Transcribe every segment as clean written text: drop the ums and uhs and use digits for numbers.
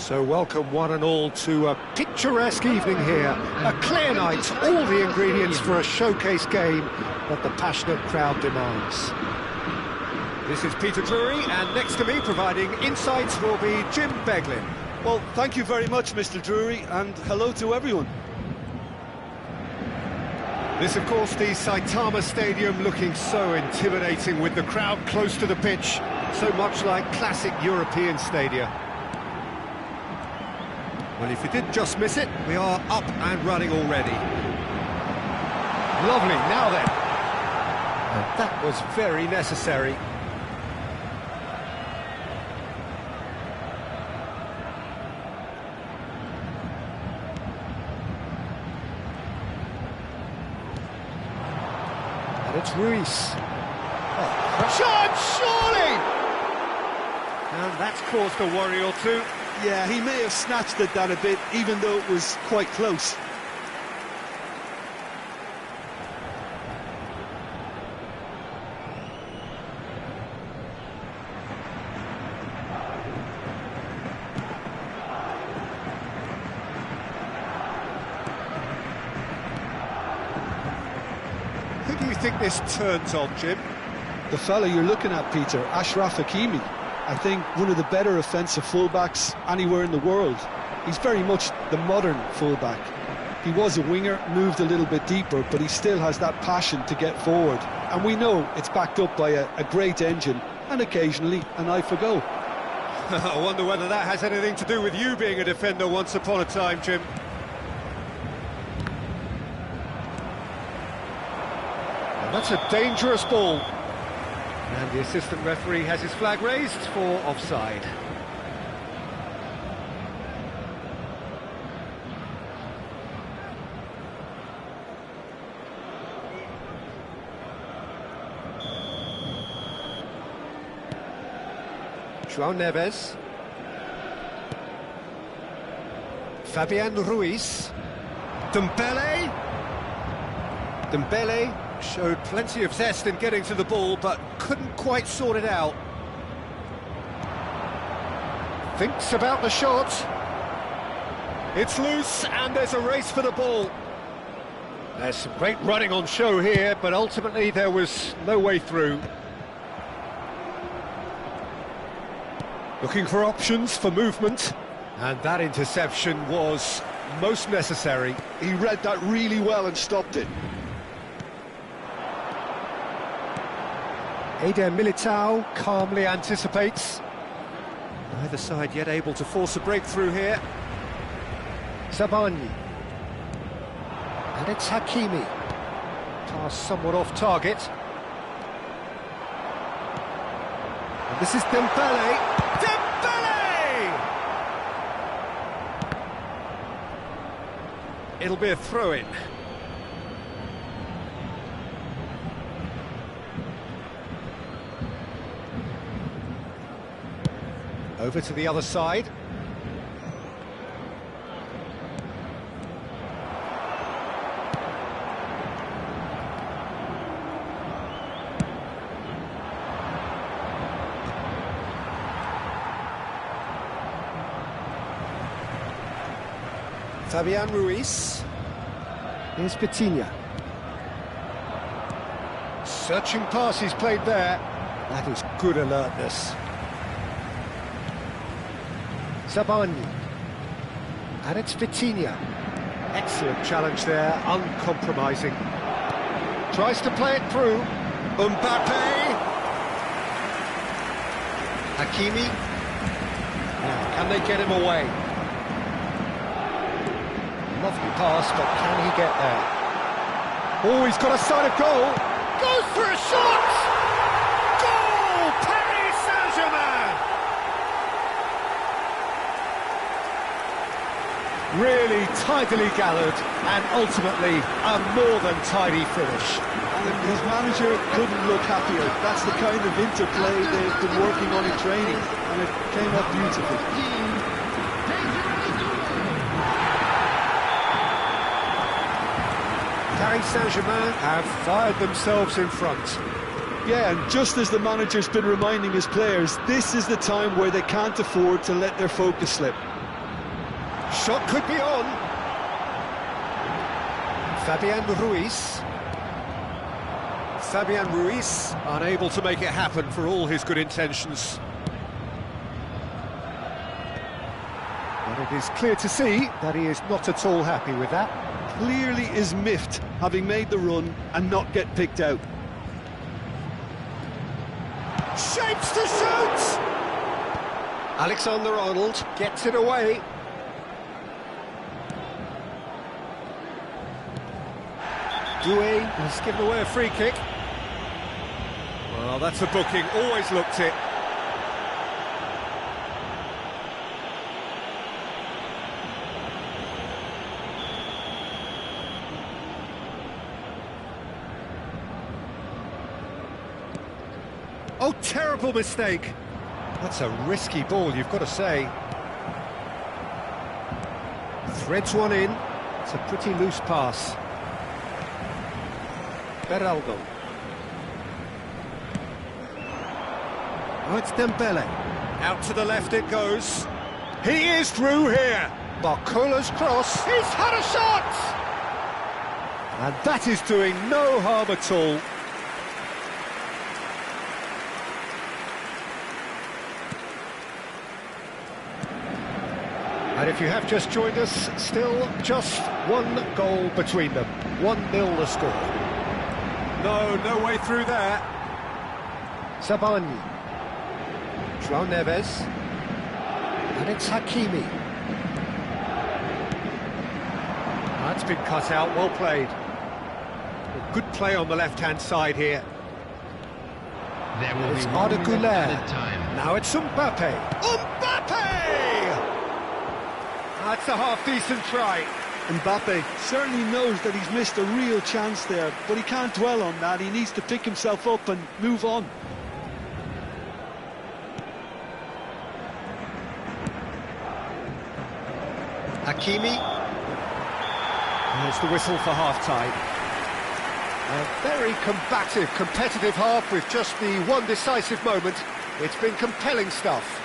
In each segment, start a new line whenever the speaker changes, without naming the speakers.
So welcome one and all to a picturesque evening here. A clear night, all the ingredients for a showcase game that the passionate crowd demands. This is Peter Drury, and next to me providing insights will be Jim Beglin.
Well, thank you very much, Mr. Drury, and hello to everyone.
This, of course, the Saitama Stadium looking so intimidating with the crowd close to the pitch, so much like classic European stadia. Well, if you did just miss it, we are up and running already. Lovely, now then. And that was very necessary. And it's Ruiz. Oh, shot, surely! And that's caused a worry or two.
Yeah, he may have snatched at that a bit, even though it was quite close.
Who do you think this turns on, Jim?
The fella you're looking at, Peter, Ashraf Hakimi. I think one of the better offensive fullbacks anywhere in the world. He's very much the modern fullback. He was a winger, moved a little bit deeper, but he still has that passion to get forward. And we know it's backed up by a great engine and occasionally an eye for goal.
I wonder whether that has anything to do with you being a defender once upon a time, Jim. And that's a dangerous ball. And the assistant referee has his flag raised for offside. João Neves. Fabian Ruiz. Dembele. Dembele showed plenty of zest in getting to the ball, but couldn't quite sort it out. Thinks about the shot. It's loose, and there's a race for the ball. There's some great running on show here, but ultimately there was no way through. Looking for options for movement, and that interception was most necessary.
He read that really well and stopped it.
Eder Militao calmly anticipates. Neither side yet able to force a breakthrough here. Zabani. And it's Hakimi. Pass somewhat off target. And this is Dembele. Dembele! It'll be a throw-in. Over to the other side. Fabian Ruiz. Here's Vitinha. Searching pass he's played there. That is good alertness. Zabani. And it's Vitinha. Excellent challenge there, uncompromising. Tries to play it through. Mbappe. Hakimi. Now, can they get him away? Lovely pass, but can he get there? Oh, he's got a sight of goal. Goes for a shot! Goal! Paris Saint-Germain! Really tidily gathered, and ultimately a more than tidy finish.
And his manager couldn't look happier. That's the kind of interplay they've been working on in training, and it came up beautifully.
Paris Saint-Germain have fired themselves in front.
Yeah, and just as the manager's been reminding his players, this is the time where they can't afford to let their focus slip.
Shot could be on. Fabian Ruiz, unable to make it happen for all his good intentions. But it is clear to see that he is not at all happy with that.
Clearly is miffed, having made the run and not get picked out.
Shapes to shoot! Alexander-Arnold gets it away. Doué has given away a free kick. Well, that's a booking, always looked it. Oh, terrible mistake. That's a risky ball, you've got to say. Threads one in. It's a pretty loose pass. Beraldo. Oh, it's Dembele. Out to the left it goes. He is through here. Barcola's cross. He's had a shot! And that is doing no harm at all. And if you have just joined us, still just one goal between them. 1-0 the score. No way through there. Sabani. João Neves. And it's Hakimi. That's been cut out, well played. Good play on the left-hand side here.
There will
It's
be
Arda
1 minute
Güler.
added time.
Now it's Mbappe. That's a half-decent try.
Mbappe certainly knows that he's missed a real chance there, but he can't dwell on that. He needs to pick himself up and move on.
Hakimi. There's the whistle for half-time. A very combative, competitive half with just the one decisive moment. It's been compelling stuff.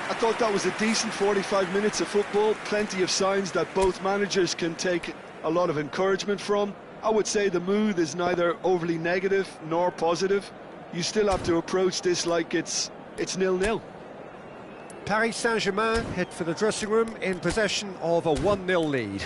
I thought that was a decent 45 minutes of football, plenty of signs that both managers can take a lot of encouragement from. I would say the mood is neither overly negative nor positive. You still have to approach this like it's 0-0.
Paris Saint-Germain head for the dressing room in possession of a 1-0 lead.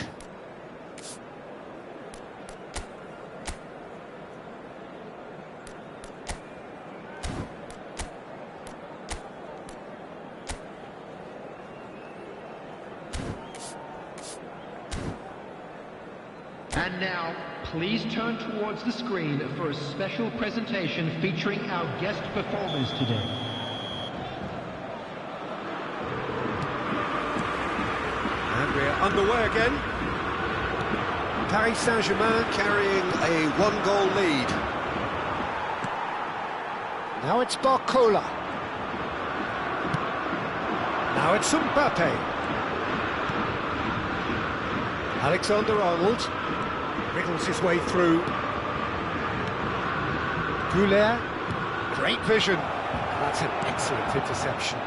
And now, please turn towards the screen for a special presentation featuring our guest performers today.
And we're underway again. Paris Saint-Germain carrying a 1-goal lead. Now it's Barcola. Now it's Mbappe. Alexander-Arnold wriggles his way through. Güler, great vision. That's an excellent interception.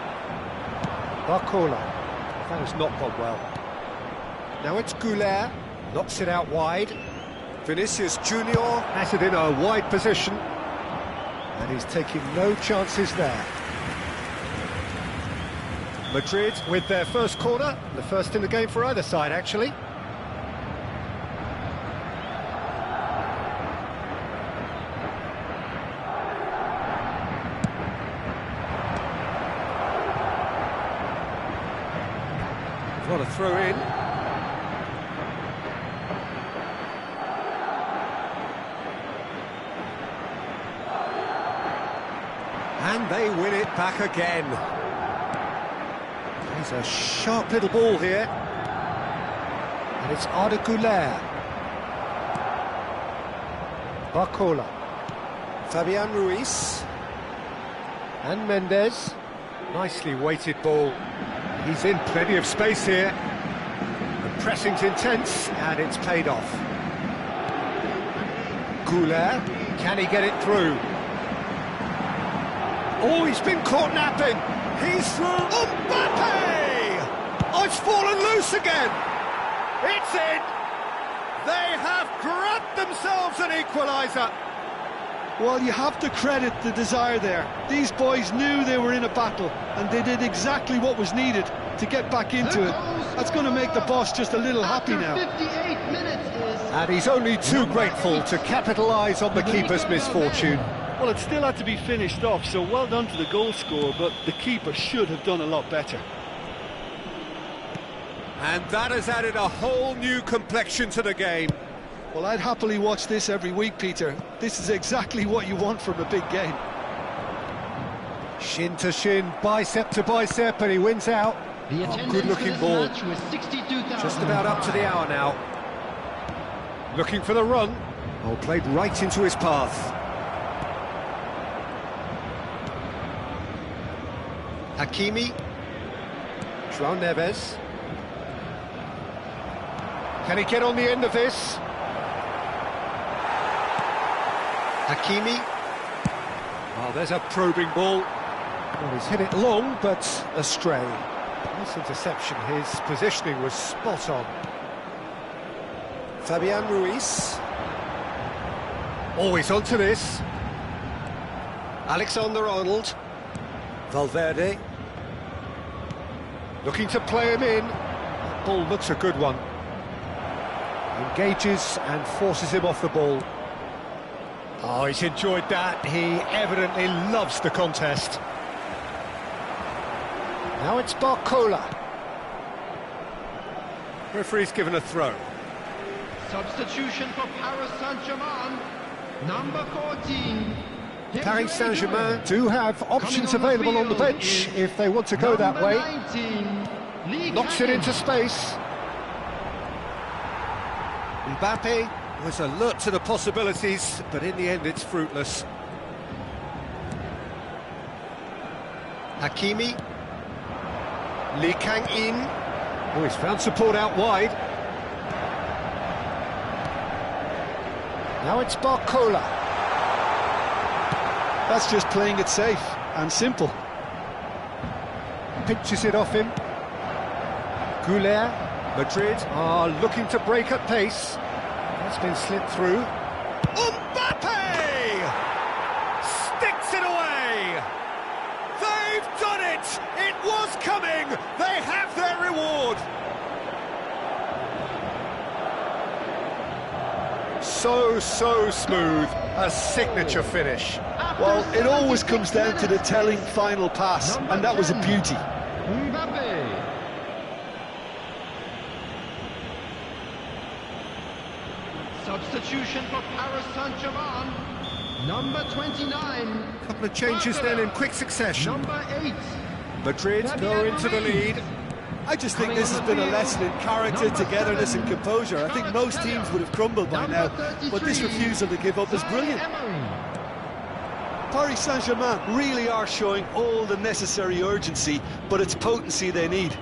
Barcola, that has not gone well. Now it's Güler, knocks it out wide. Vinicius Junior has it in a wide position. And he's taking no chances there. Madrid with their first corner, the first in the game for either side actually. What a throw in. And they win it back again. There's a sharp little ball here. And it's Arda Güler. Barcola. Fabian Ruiz. And Mendes. Nicely weighted ball. He's in plenty of space here. The pressing's intense, and it's paid off. Güler, can he get it through? Oh, he's been caught napping. He's through. Mbappe! it's fallen loose again! It's in! They have grabbed themselves an equaliser!
Well, you have to credit the desire there. These boys knew they were in a battle, and they did exactly what was needed to get back into it. That's going to make the boss just a little happy now.
58 minutes is...
And he's only too grateful to capitalise on the keeper's misfortune.
Well, it still had to be finished off, so well done to the goal scorer, but the keeper should have done a lot better.
And that has added a whole new complexion to the game.
Well, I'd happily watch this every week, Peter. This is exactly what you want from a big game.
Shin to shin, bicep to bicep, and he wins out. Good-looking ball. Just about up to the hour now. Looking for the run. Oh, played right into his path. Hakimi. João Neves. Can he get on the end of this? Hakimi. Oh, there's a probing ball. Well, he's hit it long, but astray. Nice interception. His positioning was spot on. Fabian Ruiz. Always onto this. Alexander-Arnold. Valverde. Looking to play him in. That ball looks a good one. Engages and forces him off the ball. Oh, he's enjoyed that. He evidently loves the contest. Now it's Barcola. Referee's given a throw.
Substitution for Paris Saint-Germain, number 14.
Paris Saint-Germain do have options available on the bench if they want to go that way.
19,
Knocks it into space. Mbappe was alert to the possibilities, but in the end it's fruitless. Hakimi. Lee Kang-in. Oh, he's found support out wide. Now it's Barcola.
That's just playing it safe and simple.
Pinches it off him. Goulet. Madrid are looking to break at pace. That's been slipped through. Mbappe! Sticks it away! They've done it! It was coming! They have their reward! So smooth. A signature finish.
Well, it always comes down to the telling final pass, and that was a beauty.
Mbappe. Substitution for Paris Saint-Germain, number 29.
Couple of changes then in quick succession.
Number 8.
Madrid go into the lead.
I just think this has been a lesson in character, togetherness and composure. I think most teams would have crumbled by now, but this refusal to give up is brilliant. Paris Saint-Germain really are showing all the necessary urgency, but it's potency they need.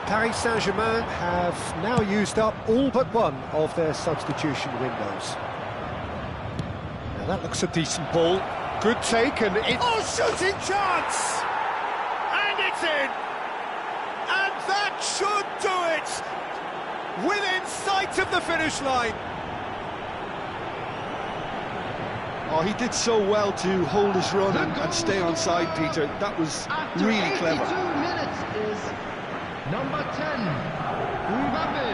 Paris Saint-Germain have now used up all but one of their substitution windows. Now that looks a decent ball. Good take and it... Oh, shooting chance! And it's in! And that should do it! Within sight of the finish line.
Oh, he did so well to hold his run and stay on side, Peter. That was really clever.
82 minutes is number 10, Mbappe.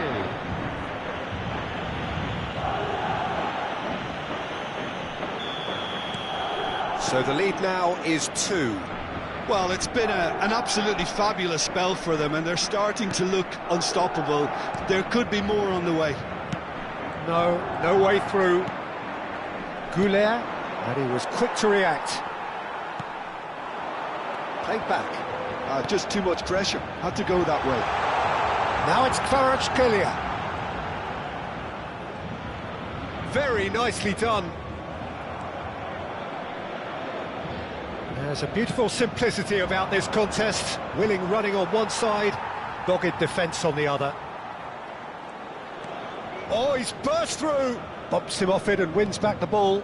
So the lead now is 2.
Well, it's been an absolutely fabulous spell for them, and they're starting to look unstoppable. There could be more on the way.
No way through. Goulet, and he was quick to react. Played back.
Just too much pressure. Had to go that way.
Now it's Kvaratskhelia. Very nicely done. There's a beautiful simplicity about this contest. Willing running on one side, dogged defence on the other. Oh, he's burst through. Bumps him off it and wins back the ball.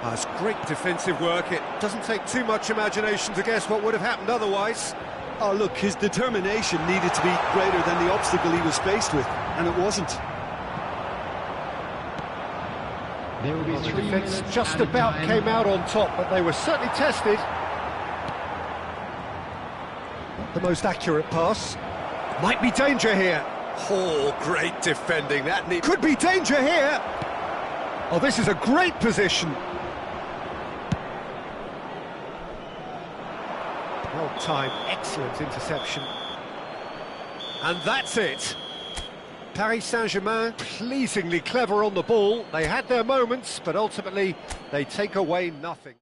That's great defensive work. It doesn't take too much imagination to guess what would have happened otherwise.
Oh, look, his determination needed to be greater than the obstacle he was faced with, and it wasn't.
There will be
The
3
defence
minutes
just
added
about
time.
came out on top, but they were certainly tested. Not the most accurate pass. Might be danger here. Oh, great defending. Could be danger here. Oh, this is a great position. Well timed, excellent interception. And that's it. Paris Saint-Germain, pleasingly clever on the ball. They had their moments, but ultimately they take away nothing.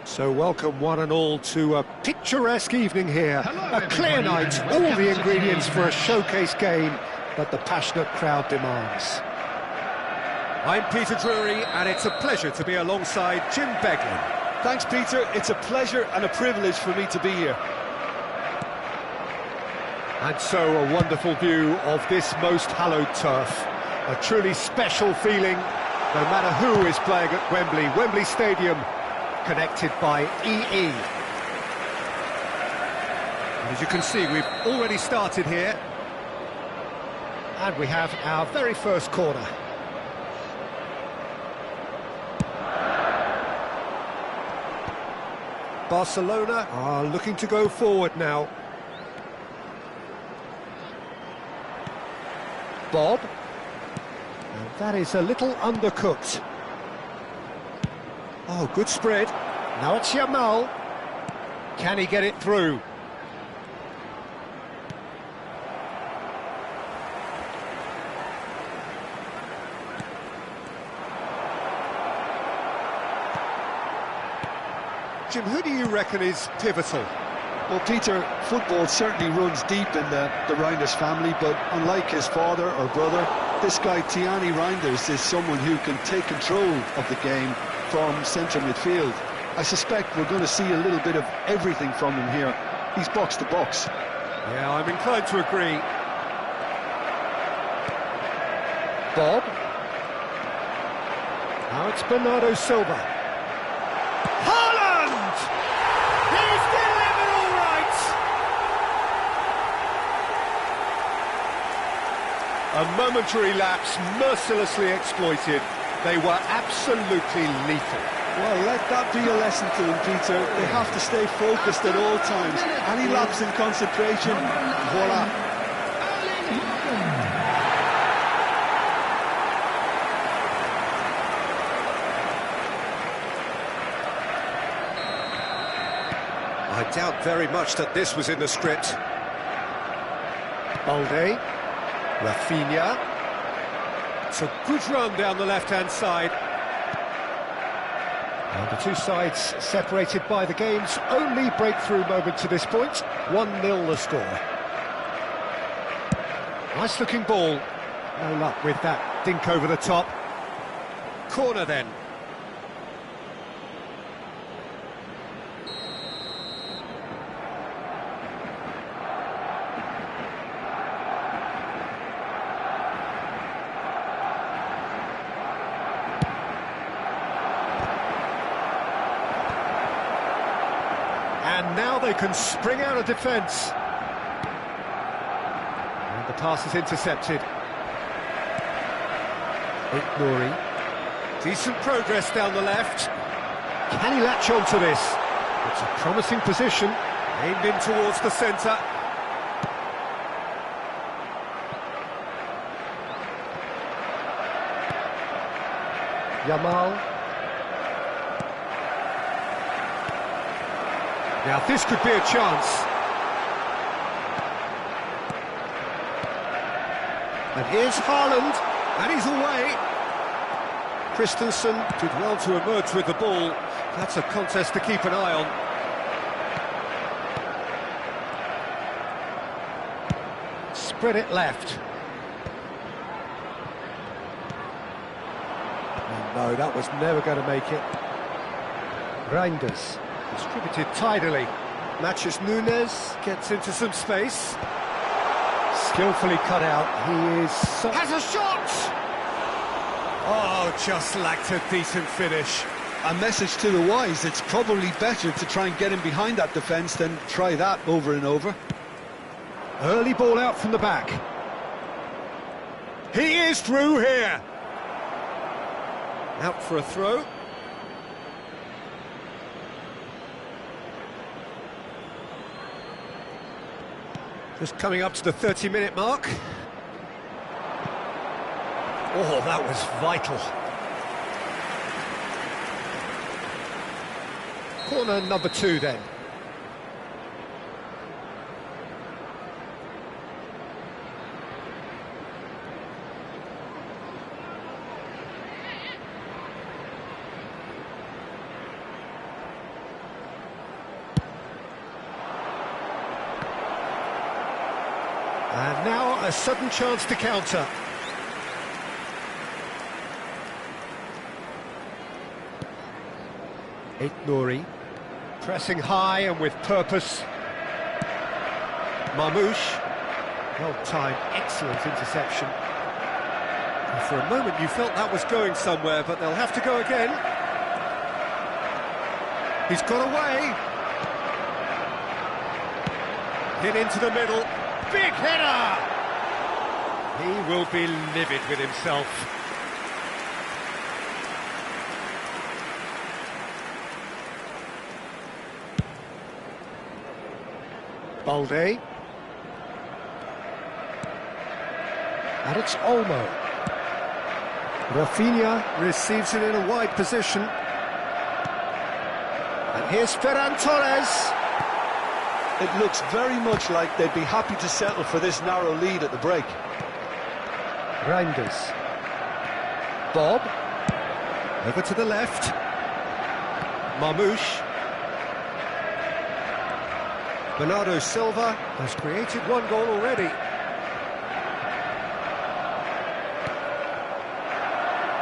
So welcome one and all to a picturesque evening here.
Hello,
A clear
everybody,
night,
and
all
welcome
the
to
ingredients
today's
for a showcase game that the passionate crowd demands. I'm Peter Drury, and it's a pleasure to be alongside Jim Beglin.
Thanks, Peter. It's a pleasure and a privilege for me to be here.
And so a wonderful view of this most hallowed turf. A truly special feeling, no matter who is playing at Wembley. Wembley Stadium, connected by EE. And as you can see, we've already started here. And we have our very first corner. Barcelona are looking to go forward now. Bob. And that is a little undercooked. Oh, good spread. Now it's Yamal. Can he get it through? Jim, who do you reckon is pivotal?
Well, Peter, football certainly runs deep in the Reinders family, but unlike his father or brother, this guy, Thierry Reinders, is someone who can take control of the game from centre midfield. I suspect we're going to see a little bit of everything from him here. He's box to box.
Yeah, I'm inclined to agree. Bob. Now it's Bernardo Silva. Haaland! He's delivered all right! A momentary lapse, mercilessly exploited. They were absolutely lethal.
Well, let that be a lesson to them, Peter. They have to stay focused at all times. Any lapse in concentration, voila.
I doubt very much that this was in the script. Balde, Rafinha. It's a good run down the left-hand side. And the two sides separated by the game's only breakthrough moment to this point. 1-0 the score. Nice-looking ball. No luck with that dink over the top. Corner then. And now they can spring out of defence. And the pass is intercepted. Nouri. Decent progress down the left. Can he latch on to this? It's a promising position. Aimed in towards the centre. Yamal. Now this could be a chance. And here's Haaland, and he's away. Christensen did well to emerge with the ball. That's a contest to keep an eye on. Spread it left. Oh, no, that was never going to make it. Reinders. Distributed tidily. Matches Nunes, gets into some space. Skillfully cut out. He is... has a shot! Oh, just lacked a decent finish.
A message to the wise, it's probably better to try and get him behind that defence than try that over and over.
Early ball out from the back. He is through here. Out for a throw. Just coming up to the 30-minute mark. Oh, that was vital. Corner number 2 then. And now a sudden chance to counter. Nouri, pressing high and with purpose. Marmouche, well-timed, excellent interception. And for a moment you felt that was going somewhere, but they'll have to go again. He's got away. Hit into the middle. Big header! He will be livid with himself. Balde. And it's Olmo. Rafinha receives it in a wide position. And here's Ferran Torres.
It looks very much like they'd be happy to settle for this narrow lead at the break.
Reinders. Bob. Over to the left. Marmouche. Bernardo Silva has created one goal already.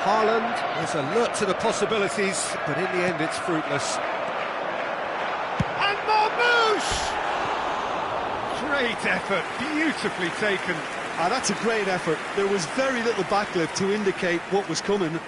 Haaland is alert to the possibilities, but in the end it's fruitless. And Marmouche! Great effort, beautifully taken.
Ah, that's a great effort. There was very little backlift to indicate what was coming.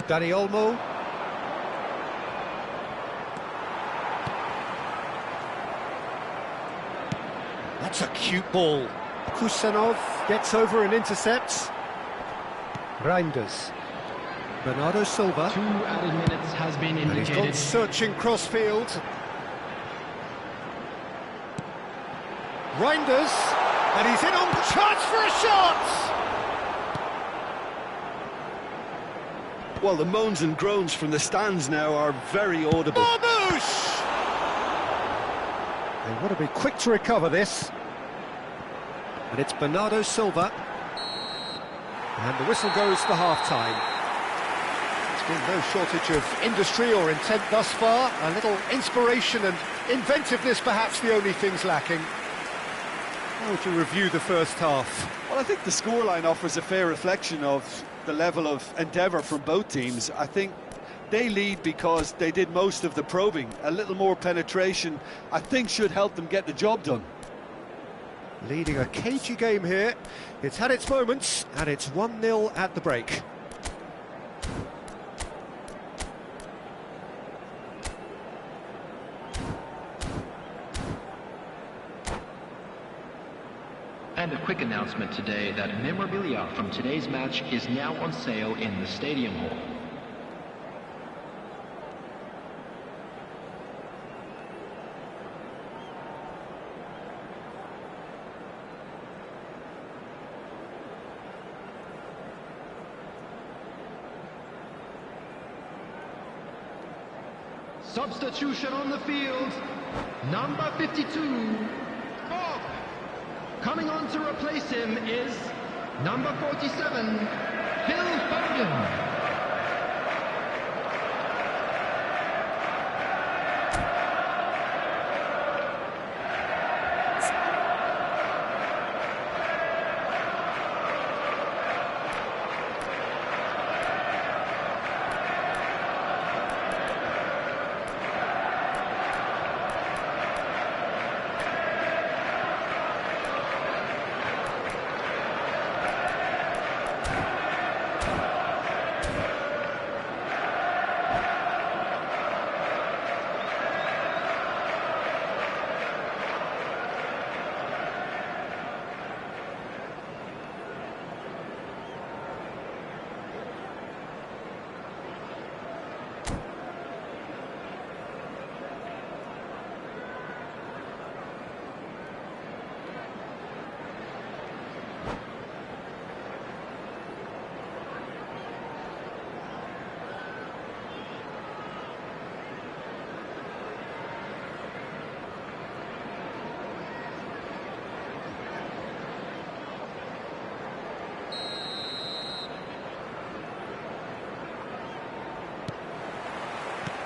Dani Olmo. That's a cute ball. Kusanov gets over and intercepts. Reinders. Bernardo Silva.
2 added minutes has been
And he's gone
indicated.
searching crossfield. Reinders. And he's in on chance for a shot!
Well, the moans and groans from the stands now are very audible.
Marmouche! They want to be quick to recover this. And it's Bernardo Silva. And the whistle goes for half-time. There's been no shortage of industry or intent thus far. A little inspiration and inventiveness, perhaps the only things lacking. How would you review the first half?
Well, I think the scoreline offers a fair reflection of the level of endeavour from both teams. I think they lead because they did most of the probing. A little more penetration, I think, should help them get the job done.
Leading a cagey game here. It's had its moments, and it's 1-0 at the break.
And a quick announcement today that memorabilia from today's match is now on sale in the Stadium Hall. Substitution on the field, number 52, Bob. Coming on to replace him is number 47, Phil Foden.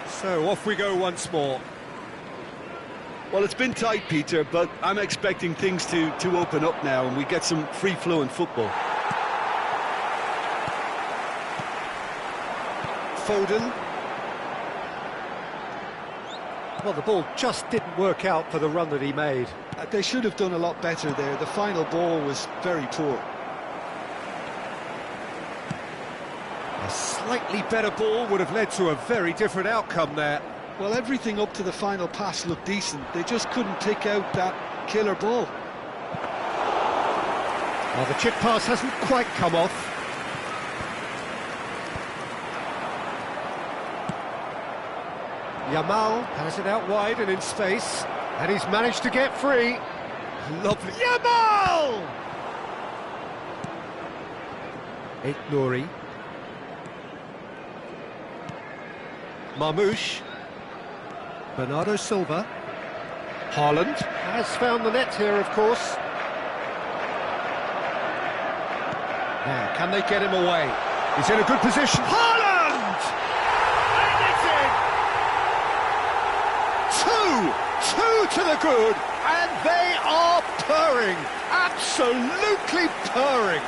So off we go once more.
Well, it's been tight, Peter, but I'm expecting things to open up now and we get some free-flowing football.
Foden. Well, the ball just didn't work out for the run that he made.
They should have done a lot better there. The final ball was very poor.
A slightly better ball would have led to a very different outcome there.
Well, everything up to the final pass looked decent. They just couldn't pick out that killer ball.
Well, the chip pass hasn't quite come off. Yamal has it out wide and in space, and he's managed to get free. Lovely. Yamal! Nouri. Marmouche. Bernardo Silva. Haaland has found the net here, of course. Now, can they get him away? He's in a good position. Haaland! And it's in! Two to the good, and they are purring. Absolutely purring.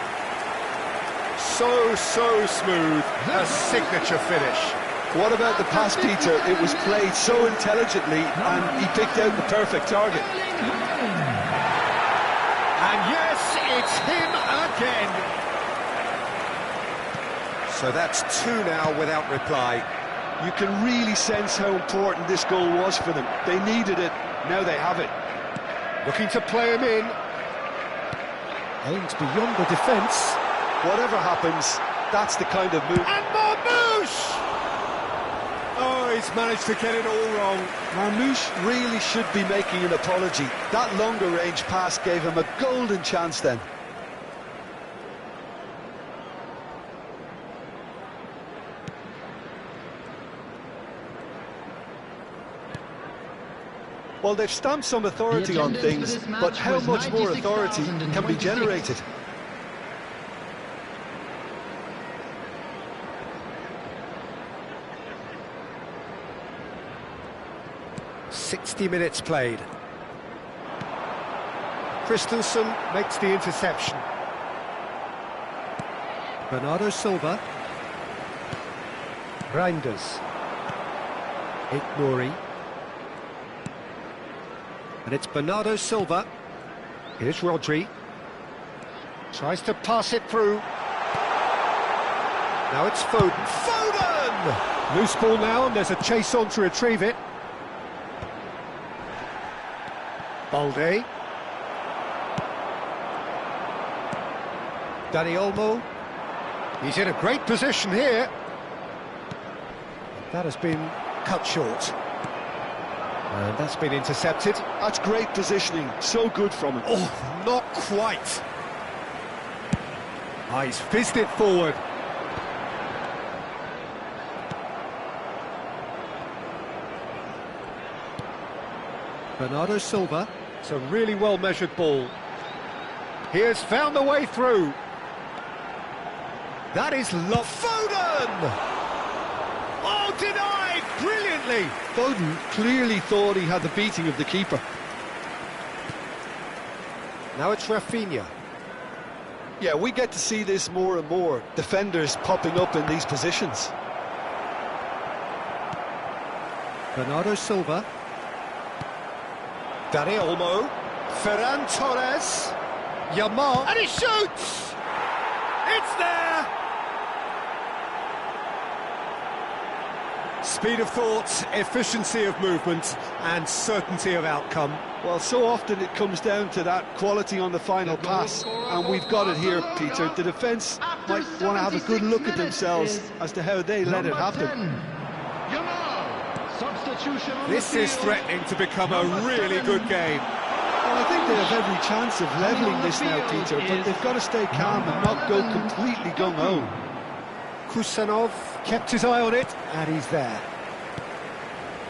So smooth. A signature finish.
What about the pass, Peter? It was played so intelligently and he picked out the perfect target.
And yes, it's him again. So that's two now without reply.
You can really sense how important this goal was for them. They needed it, now they have it.
Looking to play him in. Aims beyond the defence.
Whatever happens, that's the kind of move.
And Marmouche! Oh, he's managed to get it all wrong.
Marmouche really should be making an apology. That longer range pass gave him a golden chance then. Well, they've stamped some authority on things, but how much more authority can be generated?
Minutes played. Christensen makes the interception. Bernardo Silva. Reinders. Nouri. And it's Bernardo Silva. Here's Rodri. Tries to pass it through. Now it's Foden. Foden! Loose ball now, and there's a chase on to retrieve it. Balde. Dani Olmo. He's in a great position here. That has been cut short. And that's been intercepted.
That's great positioning, so good from him.
Oh, not quite. Ah, he's fizzed it forward. Bernardo Silva. It's a really well-measured ball. He has found the way through. That is Foden! Oh, denied brilliantly!
Foden clearly thought he had the beating of the keeper.
Now it's Rafinha.
Yeah, we get to see this more and more. Defenders popping up in these positions.
Bernardo Silva. Dani Olmo. Ferran Torres. Yamal. And he shoots! It's there! Speed of thought, efficiency of movement, and certainty of outcome.
Well, so often it comes down to that quality on the final pass, and we've got it here, Peter. The defence might want to have a good look at themselves as to how they let it happen.
This is threatening to become a really good game.
Well, I think they have every chance of levelling this now, Peter, but they've got to stay calm and not go completely gung-ho.
Kusanov kept his eye on it, and he's there.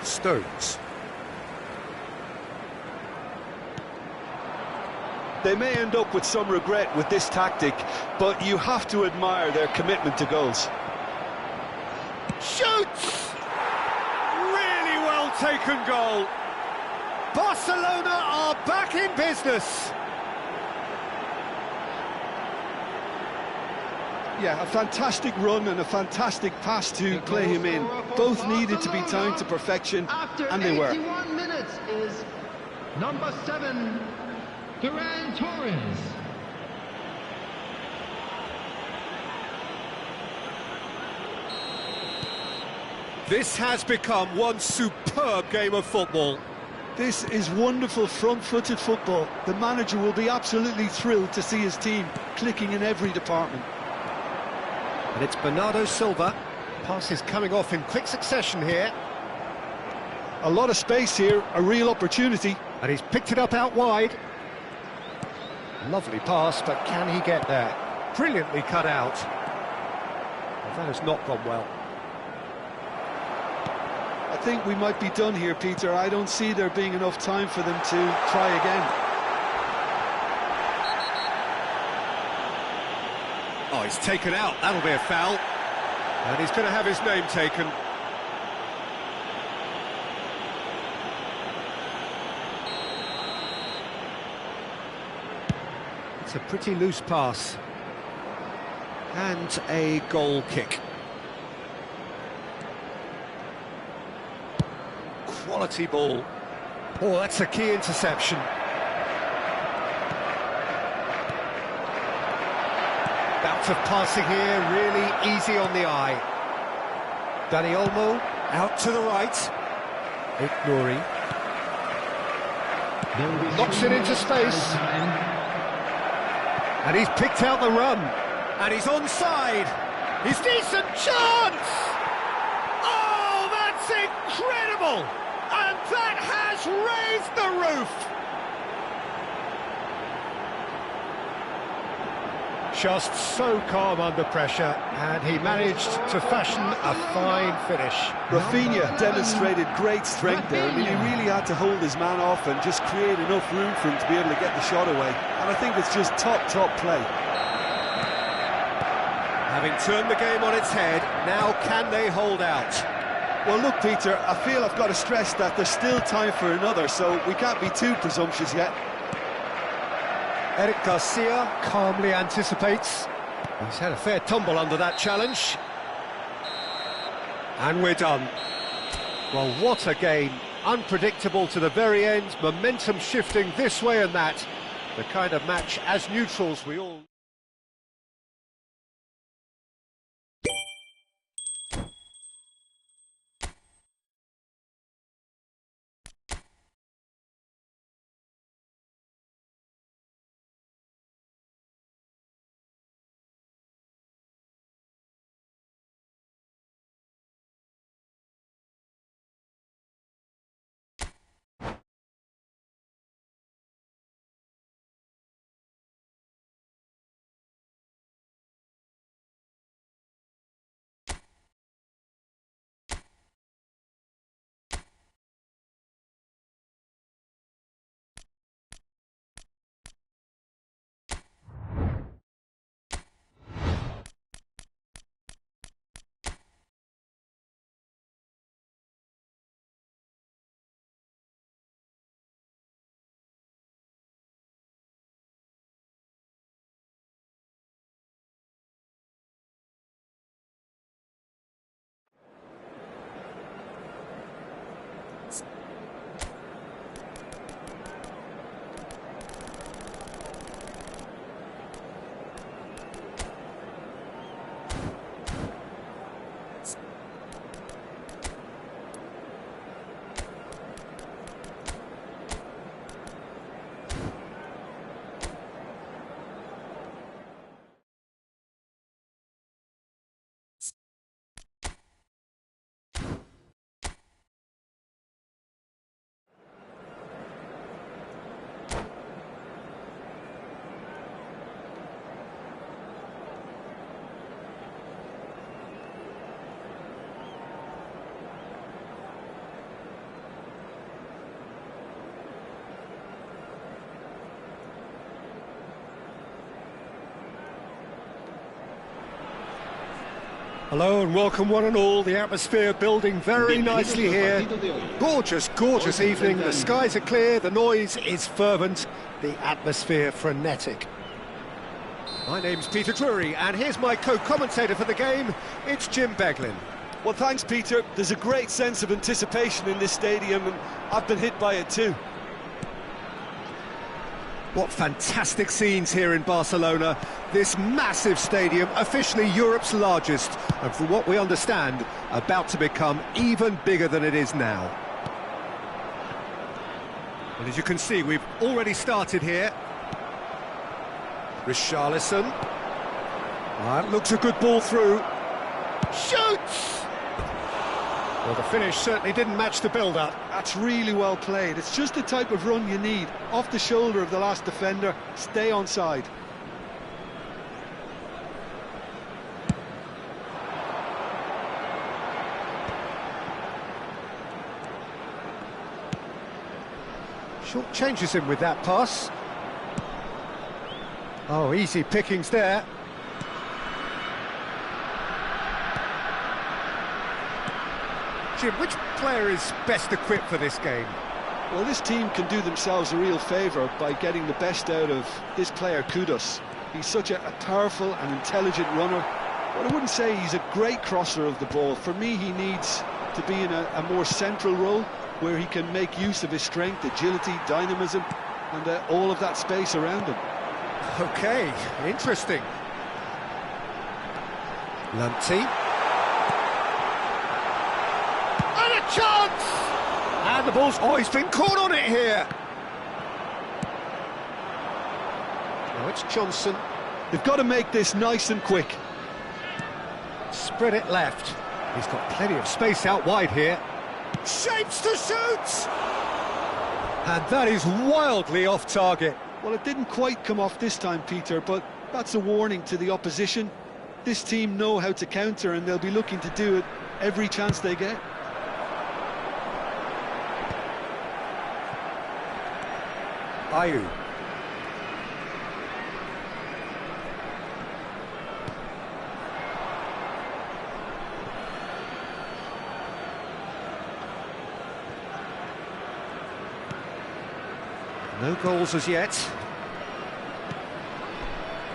Stones.
They may end up with some regret with this tactic, but you have to admire their commitment to goals.
Shoots! Really well taken goal. Barcelona are back in business.
Yeah, a fantastic run and a fantastic pass to play him in. Both needed to be timed to perfection, and they were.
After 81 minutes is number 7, Ferran Torres.
This has become one superb game of football.
This is wonderful front-footed football. The manager will be absolutely thrilled to see his team clicking in every department.
And it's Bernardo Silva. Pass is coming off in quick succession here.
A lot of space here, a real opportunity.
And he's picked it up out wide. Lovely pass, but can he get there? Brilliantly cut out. Well, that has not gone well.
I think we might be done here, Peter. I don't see there being enough time for them to try again.
Oh, he's taken out. That'll be a foul. And he's going to have his name taken. It's a pretty loose pass. And a goal kick. Quality ball. Oh, that's a key interception. Bouts of passing here, really easy on the eye. Dani Olmo, out to the right. Nouri. Knocks it into space. And he's picked out the run. And he's onside. His decent chance! Oh, that's incredible! And that has raised the roof! Just so calm under pressure, and he managed to fashion a fine finish.
Rafinha demonstrated great strength there. I mean, he really had to hold his man off and just create enough room for him to be able to get the shot away. And I think it's just top play.
Having turned the game on its head, now can they hold out?
Well, look, Peter, I feel I've got to stress that there's still time for another, so we can't be too presumptuous yet.
Eric Garcia calmly anticipates. He's had a fair tumble under that challenge. And we're done. Well, what a game. Unpredictable to the very end, momentum shifting this way and that. The kind of match, as neutrals, we all... Hello and welcome one and all. The atmosphere building very nicely here. Gorgeous evening. The skies are clear, the noise is fervent, the atmosphere frenetic. My name's Peter Drury and here's my co-commentator for the game. It's Jim Beglin.
Well, thanks, Peter. There's a great sense of anticipation in this stadium and I've been hit by it too.
What fantastic scenes here in Barcelona. This massive stadium, officially Europe's largest, and from what we understand, about to become even bigger than it is now. Well, as you can see, we've already started here. Richarlison. That looks a good ball through. Shoots! Well, the finish certainly didn't match the build-up.
That's really well played. It's just the type of run you need. Off the shoulder of the last defender, stay onside.
Short changes him with that pass. Oh, easy pickings there. Jim, which player is best equipped for this game?
Well, this team can do themselves a real favour by getting the best out of this player, Kudus. He's such a powerful and intelligent runner, but I wouldn't say he's a great crosser of the ball. For me, he needs to be in a more central role where he can make use of his strength, agility, dynamism, and all of that space around him.
OK, interesting. Lamptey. And a chance! And the ball's... Oh, he's been caught on it here. Now it's Johnson.
They've got to make this nice and quick.
Spread it left. He's got plenty of space out wide here. Shapes to shoot! And that is wildly off target.
Well, it didn't quite come off this time, Peter, but that's a warning to the opposition. This team know how to counter, and they'll be looking to do it every chance they get.
Ayew. No goals as yet.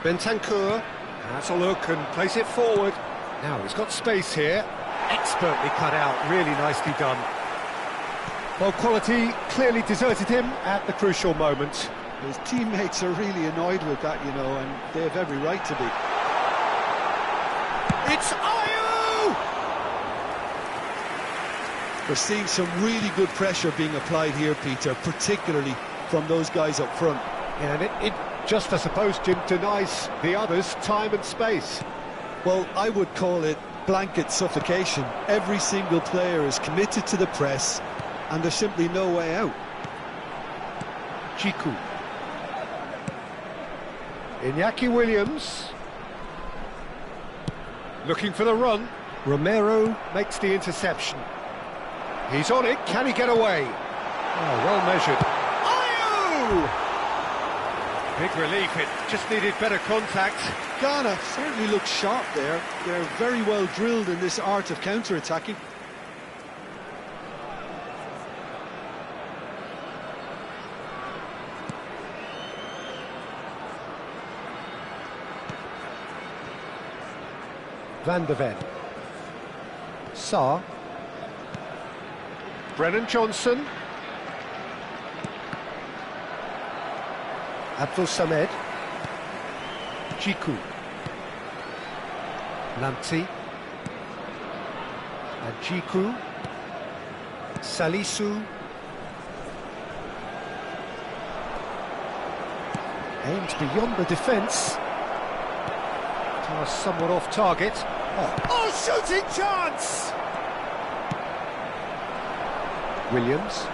Bentancur has a look and plays it forward. Now he's got space here. Expertly cut out, really nicely done. Well, quality clearly deserted him at the crucial moment.
His teammates are really annoyed with that, you know, and they have every right to be.
It's Ayew!
We're seeing some really good pressure being applied here, Peter, particularly from those guys up front.
And it just, I suppose, Jim, denies the others time and space.
Well, I would call it blanket suffocation. Every single player is committed to the press, and there's simply no way out.
Chiku. Iñaki Williams. Looking for the run. Romero makes the interception. He's on it, can he get away? Oh, well measured. Big relief, it just needed better contact.
Ghana certainly looks sharp there. They're very well drilled in this art of counter-attacking.
Van der Ven. Sarr. Brennan Johnson. Abdul Samed. Chiku. Lamptey. And Chiku. Salisu. Aims beyond the defence. Somewhat off target. Oh, shooting chance! Williams.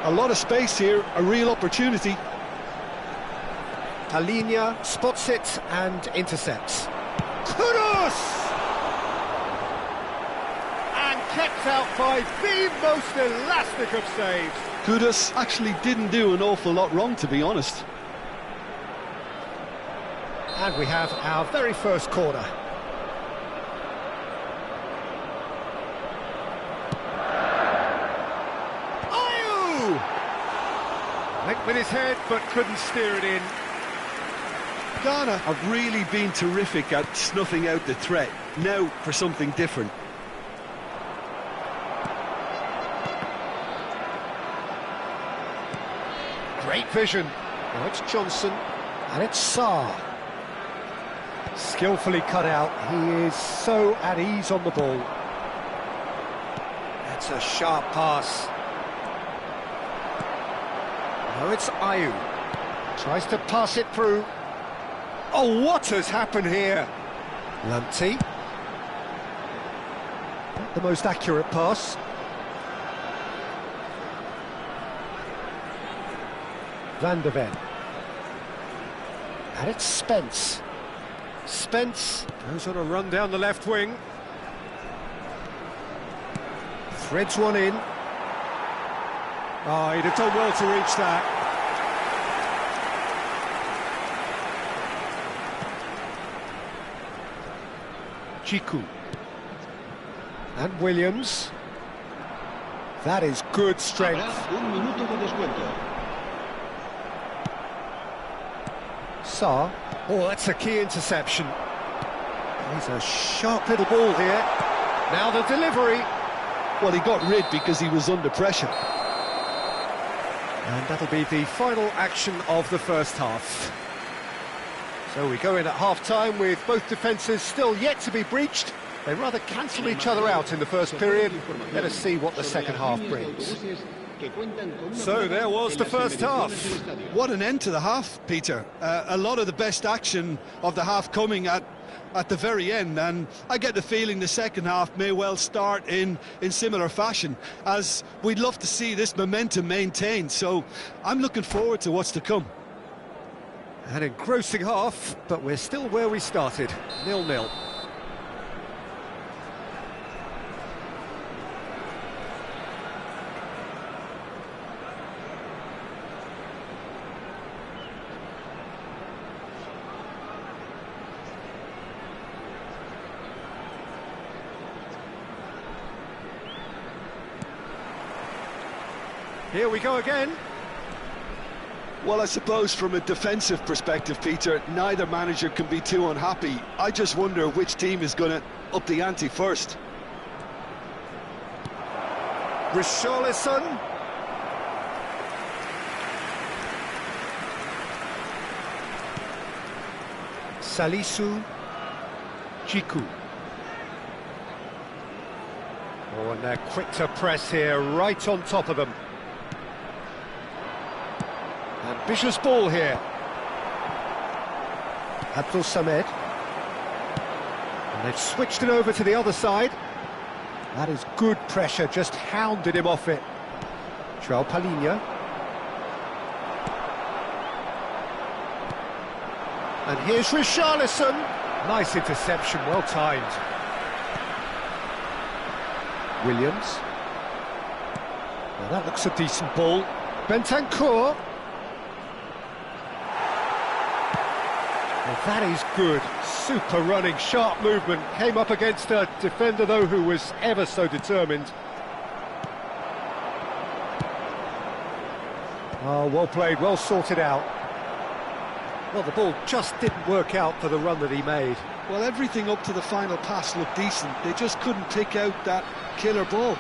A lot of space here, a real opportunity.
Talinia spots it and intercepts. Kudus! And kept out by the most elastic of saves.
Kudus actually didn't do an awful lot wrong, to be honest.
And we have our very first corner. Ayew! Went with his head, but couldn't steer it in.
Ghana have really been terrific at snuffing out the threat. Now for something different.
Great vision. Now it's Johnson, and it's Sarr. Skillfully cut out. He is so at ease on the ball. That's a sharp pass. Now it's Ayew. Tries to pass it through. Oh, what has happened here? Lamptey. Not the most accurate pass. Van der Ven. And it's Spence. Spence goes on a run down the left wing. Threads one in. Oh, he'd have done well to reach that. Chiku. And Williams. That is good strength. Sarr. Oh, that's a key interception. He's a sharp little ball here. Now the delivery.
Well, he got rid because he was under pressure.
And that'll be the final action of the first half. So we go in at half-time with both defences still yet to be breached, They rather cancelled each other out in the first period. Let us see what the second half brings. So there was the first half.
What an end to the half, Peter. A lot of the best action of the half coming at the very end, and I get the feeling the second half may well start in similar fashion, as we'd love to see this momentum maintained. So I'm looking forward to what's to come.
An engrossing half, but we're still where we started, 0-0. Here we go again.
Well, I suppose from a defensive perspective, Peter, neither manager can be too unhappy. I just wonder which team is going to up the ante first.
Richarlison. Salisu. Jiku. Oh, and they're quick to press here, right on top of them. Ambitious ball here. Abdul Samed. And they've switched it over to the other side. That is good pressure, just hounded him off it. João Palhinha. And here's Richarlison. Nice interception, well timed. Williams. Now that looks a decent ball. Bentancur. Well, that is good. Super running, sharp movement. Came up against a defender, though, who was ever so determined. Oh, well played, well sorted out. Well, the ball just didn't work out for the run that he made.
Well, everything up to the final pass looked decent. They just couldn't pick out that killer ball.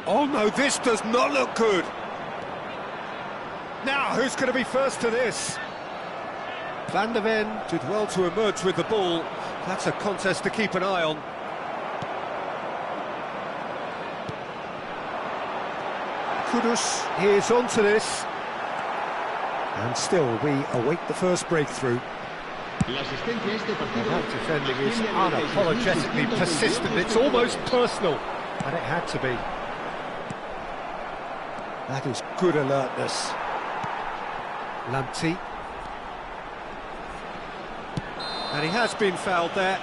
Oh, no, this does not look good. Now, who's going to be first to this? Van der Ven did well to emerge with the ball. That's a contest to keep an eye on. Kudus is onto this. And still, we await the first breakthrough. That defending is unapologetically persistent. It's almost personal. And it had to be. That is good alertness. Lamptey. And he has been fouled there.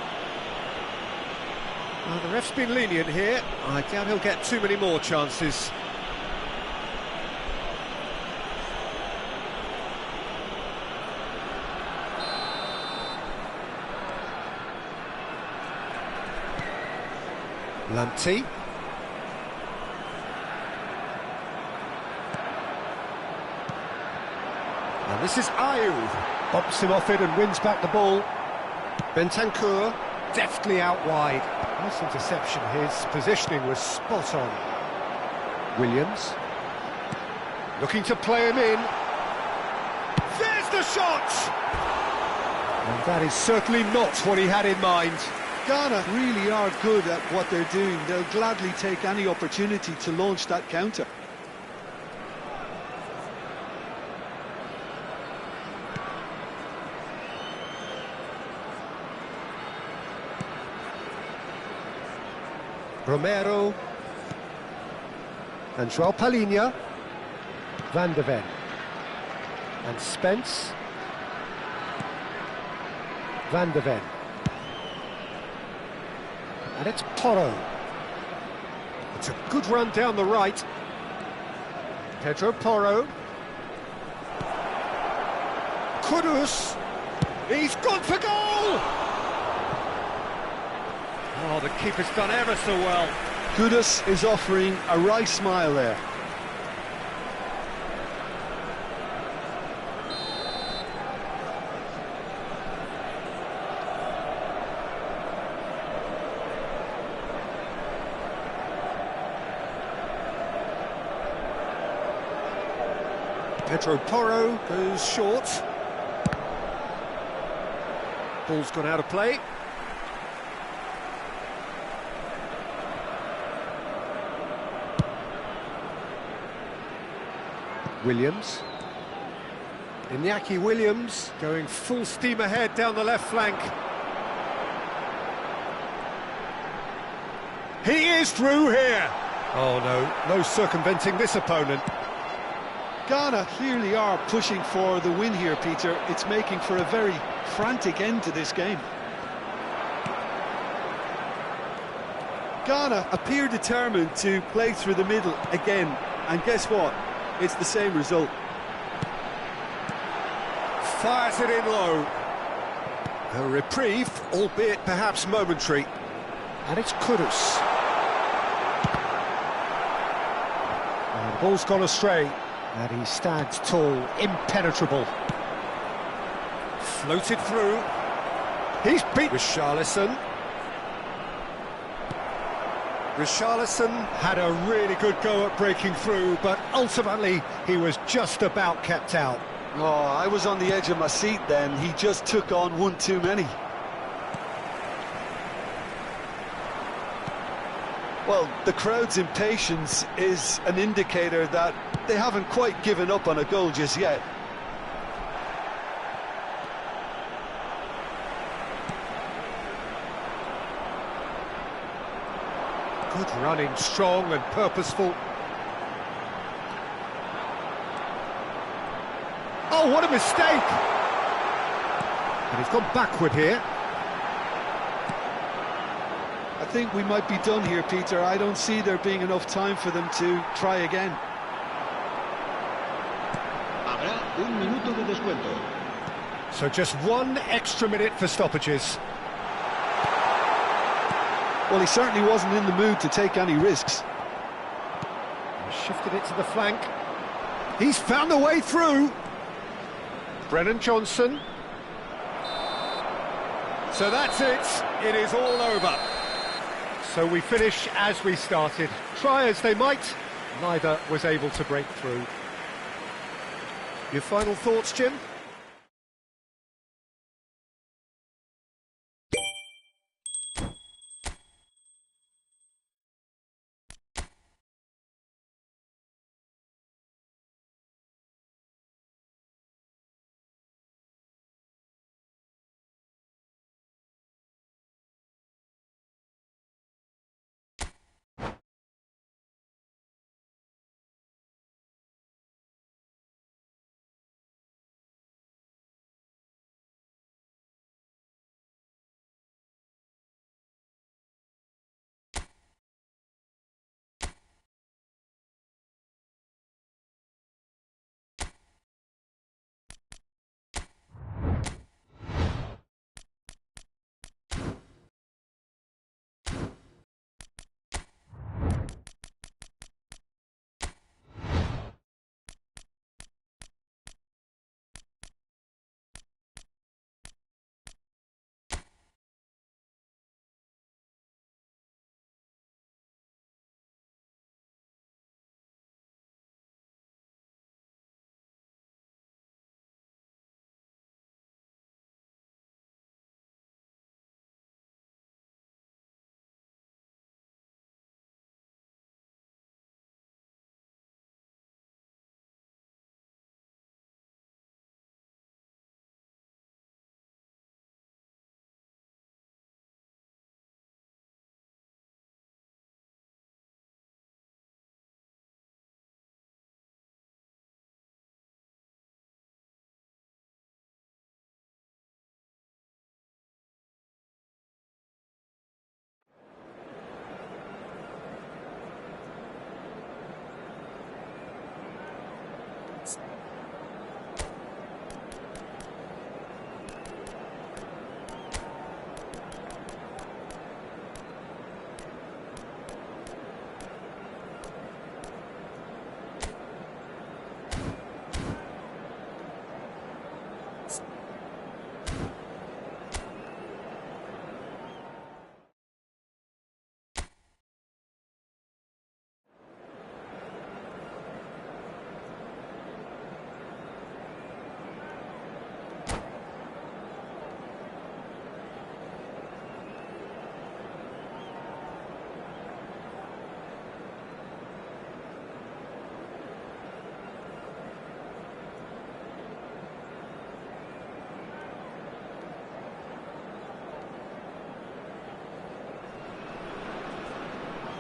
Well, the ref's been lenient here. I doubt he'll get too many more chances. Lamptey. And this is Ayew. Bumps him off it and wins back the ball. Bentancur deftly out wide. Nice interception. His positioning was spot on. Williams. Looking to play him in. There's the shot! And that is certainly not what he had in mind.
Ghana really are good at what they're doing. They'll gladly take any opportunity to launch that counter.
Romero. And João Palhinha. Van der Ven. And Spence. Van der Ven. And it's Porro. It's a good run down the right. Pedro Porro. Kudus. He's gone for goal! Oh, the keeper's done ever so well.
Kudus is offering a wry smile there.
Pedro Porro goes short. Ball's gone out of play. Williams. Iñaki Williams going full steam ahead down the left flank. He is through here. Oh no, no circumventing this opponent.
Ghana clearly are pushing for the win here, Peter. It's making for a very frantic end to this game. Ghana appear determined to play through the middle again, and guess what? It's the same result.
Fires it in low. A reprieve, albeit perhaps momentary. And it's Kudus. And the ball's gone astray. And he stands tall, impenetrable. Floated through. He's beat Richarlison. Richarlison had a really good go at breaking through, but ultimately he was just about kept out.
Oh, I was on the edge of my seat then. He just took on one too many. Well, the crowd's impatience is an indicator that they haven't quite given up on a goal just yet.
Good running, strong and purposeful. Oh, what a mistake! And he's gone backward here.
I think we might be done here, Peter. I don't see there being enough time for them to try again.
Habrá un minuto de descuento.
So just one extra minute for stoppages.
Well, he certainly wasn't in the mood to take any risks.
Shifted it to the flank. He's found a way through. Brennan Johnson. So that's it. It is all over. So we finish as we started. Try as they might, neither was able to break through. Your final thoughts, Jim?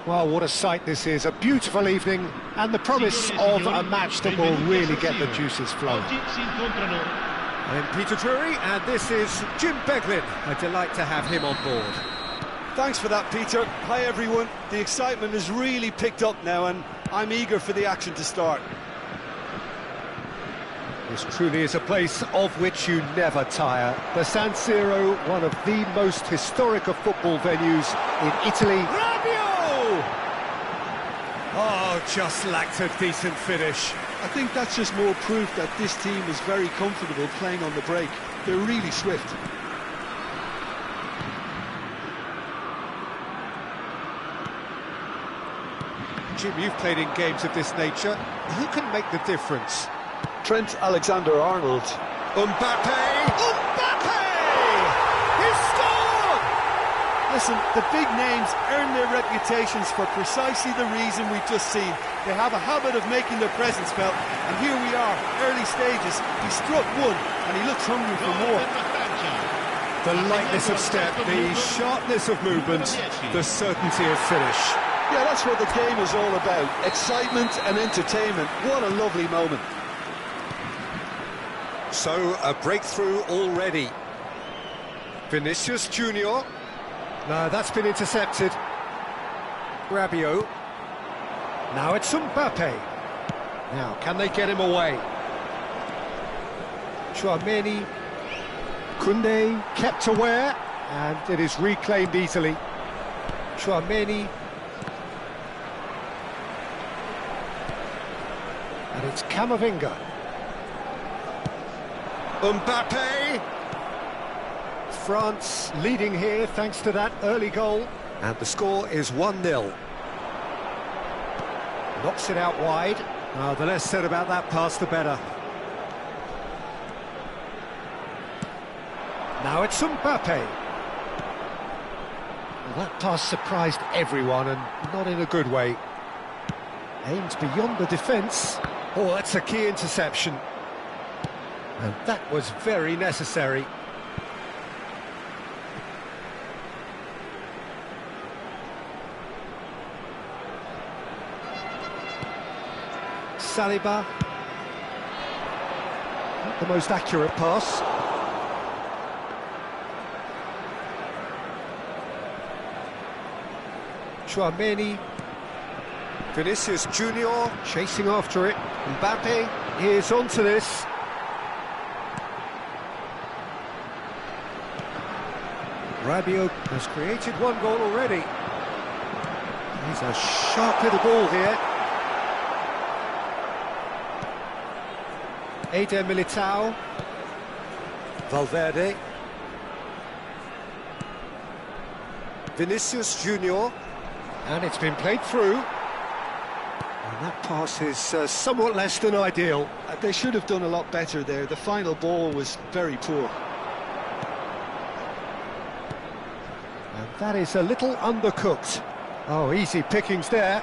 Well, what a sight this is, a beautiful evening, and the promise of a match that will really get the juices flowing.
I'm Peter Drury, and this is Jim Beglin. A delight to have him on board.
Thanks for that, Peter. Hi, everyone. The excitement has really picked up now, and I'm eager for the action to start.
This truly is a place of which you never tire. The San Siro, one of the most historic of football venues in Italy.
Oh, just lacked a decent finish.
I think that's just more proof that this team is very comfortable playing on the break. They're really swift.
Jim, you've played in games of this nature. Who can make the difference?
Trent Alexander-Arnold.
Mbappe! Mbappe! He scored!
Listen, the big names earn their reputations for precisely the reason we've just seen. They have a habit of making their presence felt, and here we are, early stages. He struck one, and he looks hungry for more.
The lightness of step, the sharpness of movement, the certainty of finish.
Yeah, that's what the game is all about. Excitement and entertainment. What a lovely moment.
So, a breakthrough already. Vinicius Junior.
No, that's been intercepted.
Rabiot.
Now it's Mbappe. Now, can they get him away? Chouameni. Koundé kept aware, and it is reclaimed easily. Chouameni. And it's Camavinga.
Mbappe!
France leading here thanks to that early goal.
And the score is 1-0.
Knocks it out wide.
The less said about that pass, the better.
Now it's Mbappe. Well, that pass surprised everyone, and not in a good way. Aims beyond the defence.
Oh, that's a key interception.
And that was very necessary. Saliba. Not the most accurate pass. Chouameni.
Vinicius Junior
Chasing after it. Mbappe is onto this. Rabiot has created one goal already. He's a sharp little ball here. Eder Militao.
Valverde. Vinicius Junior.
And it's been played through. And that pass is somewhat less than ideal.
They should have done a lot better there. The final ball was very poor.
And that is a little undercooked. Oh, easy pickings there.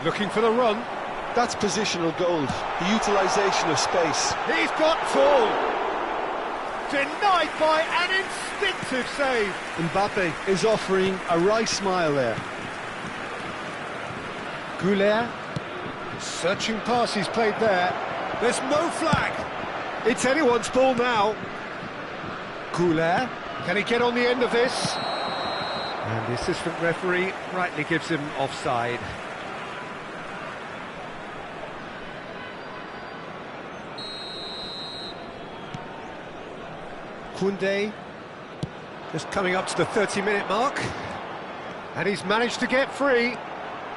Looking for the run.
That's positional gold, the utilisation of space.
He's got full. Denied by an instinctive save.
Mbappe is offering a wry smile there.
Goulet. Searching pass he's played there.
There's no flag.
It's anyone's ball now. Goulet. Can he get on the end of this?
And the assistant referee rightly gives him offside.
Koundé. Just coming up to the 30-minute mark. And he's managed to get free.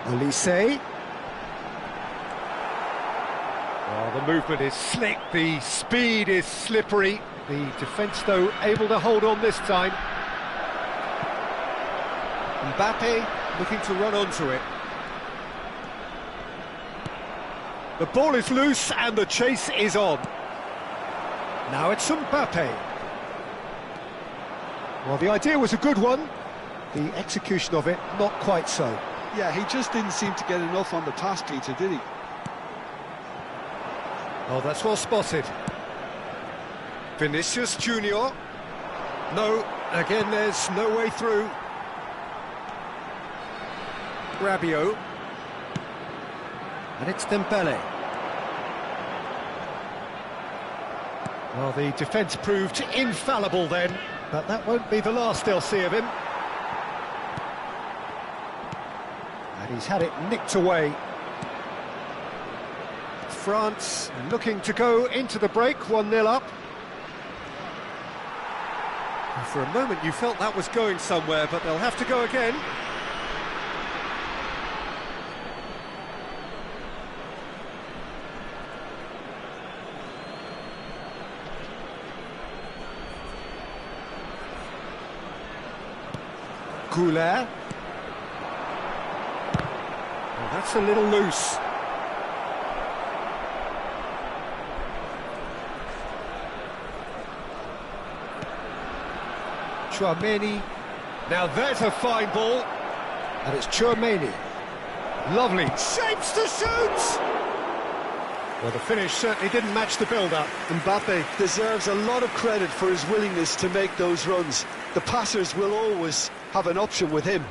Olise. Oh, the movement is slick, the speed is slippery. The defence, though, able to hold on this time. Mbappe looking to run onto it. The ball is loose and the chase is on. Now it's Mbappe. Well, the idea was a good one. The execution of it, not quite so.
Yeah, he just didn't seem to get enough on the pass, Peter, did he?
Oh, that's well spotted.
Vinicius Junior. No, again, there's no way through.
Rabiot. And it's Dembele. Well, the defence proved infallible then, but that won't be the last they'll see of him. And he's had it nicked away. France looking to go into the break, 1-0 up.
For a moment you felt that was going somewhere, but they'll have to go again.
Goulet. Well, that's a little loose. Chouameni. Now there's a fine ball. And it's Chouameni. Lovely. Shapes to shoot! Well, the finish certainly didn't match the build-up.
Mbappe deserves a lot of credit for his willingness to make those runs. The passers will always have an option with him.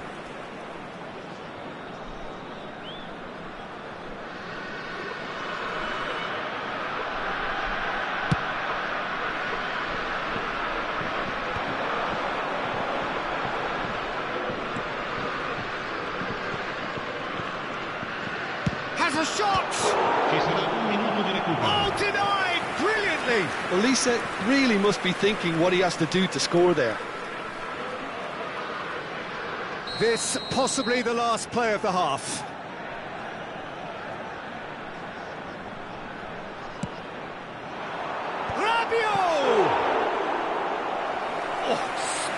Has a shot! Oh, denied! Brilliantly!
Well, Lisa really must be thinking what he has to do to score there.
This possibly the last play of the half. Rabiot! Oh,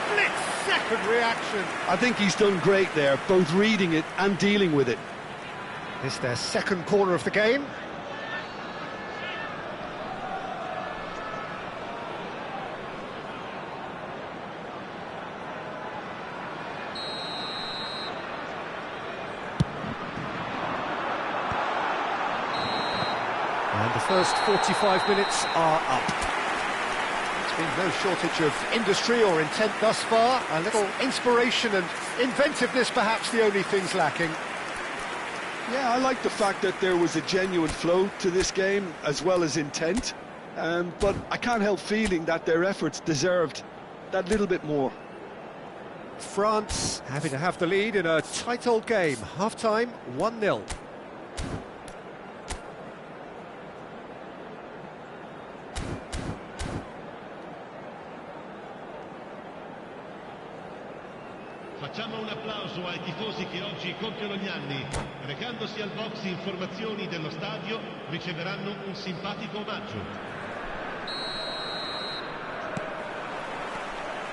split-second reaction.
I think he's done great there, both reading it and dealing with it.
This their second corner of the game. And the first 45 minutes are up. There's been no shortage of industry or intent thus far. A little inspiration and inventiveness, perhaps the only things lacking.
Yeah, I like the fact that there was a genuine flow to this game, as well as intent. But I can't help feeling that their efforts deserved that little bit more.
France having to have the lead in a tight old game. Half-time, 1-0.
Facciamo un applauso ai tifosi che oggi compiono gli anni. Recandosi al box informazioni dello stadio, riceveranno un simpatico omaggio.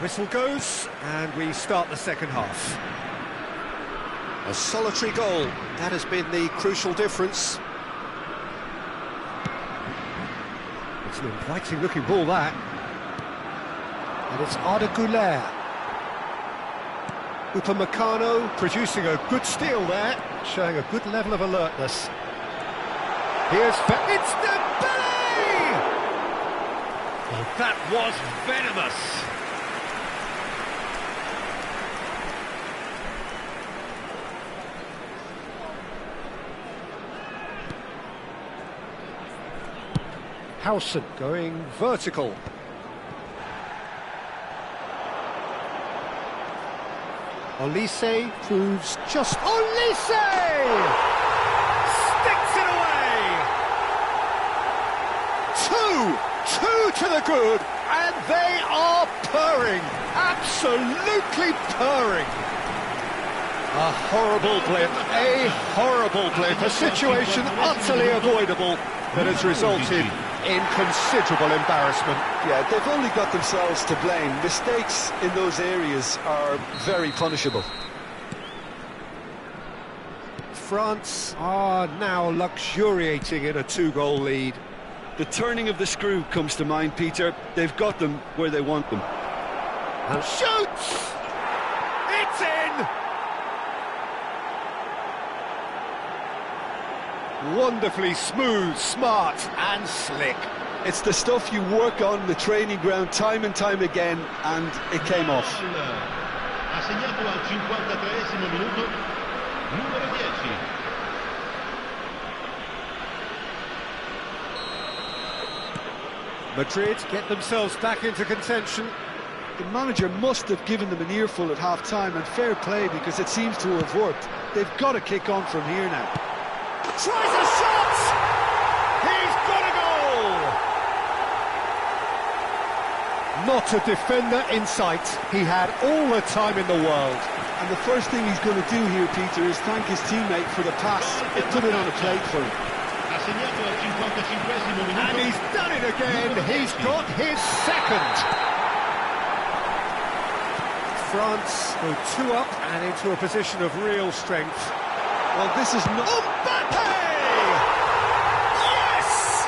Whistle goes, and we start the second half. A solitary goal, that has been the crucial difference. It's an inviting looking ball, that. And it's Arda Güler. Upamecano producing a good steal there, showing a good level of alertness. Here's it's Dembele! Oh, that was venomous. Howson going vertical. Olise proves just... Olise! Sticks it away! Two to the good, and they are purring. Absolutely purring. A horrible blip, a situation utterly avoidable that has resulted in considerable embarrassment.
Yeah, they've only got themselves to blame. Mistakes in those areas are very punishable.
France are now luxuriating in a two-goal lead.
The turning of the screw comes to mind, Peter. They've got them where they want them.
And shoots! It's in! Wonderfully smooth, smart and slick.
It's the stuff you work on the training ground time and time again, and it came off.
Ha segnato al 53esimo minuto numero 10.
Madrid get themselves back into contention.
The manager must have given them an earful at half-time, and fair play, because it seems to have worked. They've got to kick on from here now.
Tries a shot! He's got a goal! Not a defender in sight. He had all the time in the world.
And the first thing he's going to do here, Peter, is thank his teammate for the pass. It put it on a plate for him.
Ha segnato al 55esimo minuto.
And he's done it again. He's got his second. France go 2 up and into a position of real strength.
Well, this is not...
Mbappe! Yes!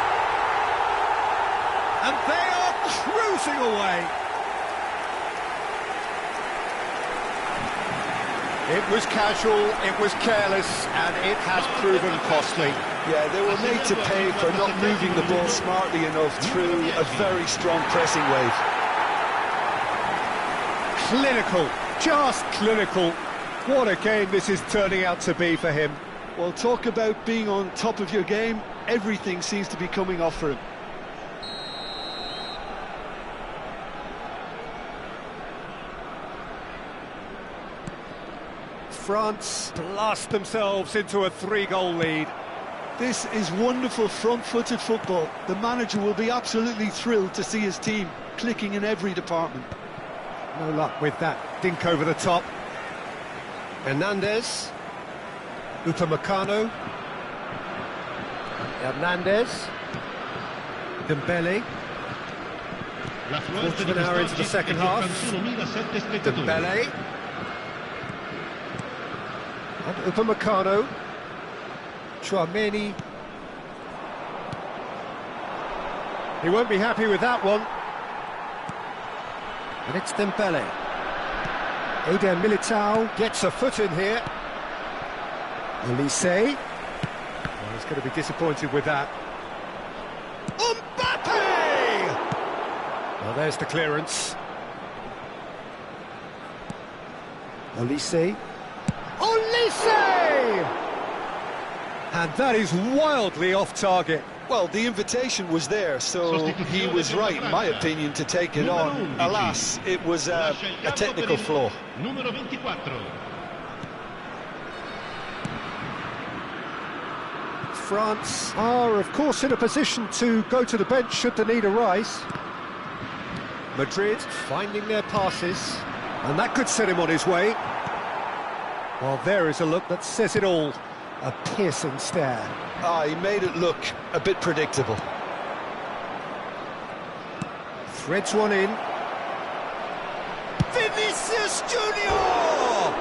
And they are cruising away. It was casual, it was careless, and it has proven costly.
Yeah, they were made to pay for not moving the ball smartly enough through a very strong pressing wave.
Clinical, just clinical. What a game this is turning out to be for him.
Well, talk about being on top of your game. Everything seems to be coming off for him.
France blast themselves into a 3-goal lead.
This is wonderful front-footed football. The manager will be absolutely thrilled to see his team clicking in every department.
No luck with that dink over the top. Hernandez. Upamecano. Hernandez. Dembele. Quarter of an hour into the second half. Dembele. And Upamecano. Chouameni. He won't be happy with that one. And it's Dembele. Eder Militao gets a foot in here. Elise. Well, he's going to be disappointed with that. Mbappe! Well, there's the clearance. Elise. Elise! And that is wildly off target.
Well, the invitation was there, so he was right, in my opinion, to take it on. Alas, it was a technical flaw.
Numero 24.
France are, of course, in a position to go to the bench should the need arise. Madrid finding their passes, and that could set him on his way. Well, there is a look that says it all. A piercing stare.
Ah, he made it look a bit predictable.
Threads one in. Vinicius Junior!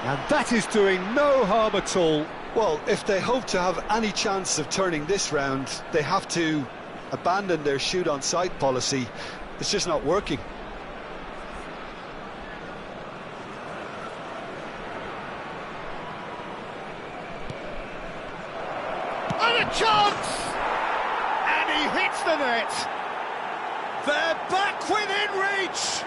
And that is doing no harm at all.
Well, if they hope to have any chance of turning this round, they have to abandon their shoot-on-sight policy. It's just not working.
And a chance! And he hits the net! They're back within reach!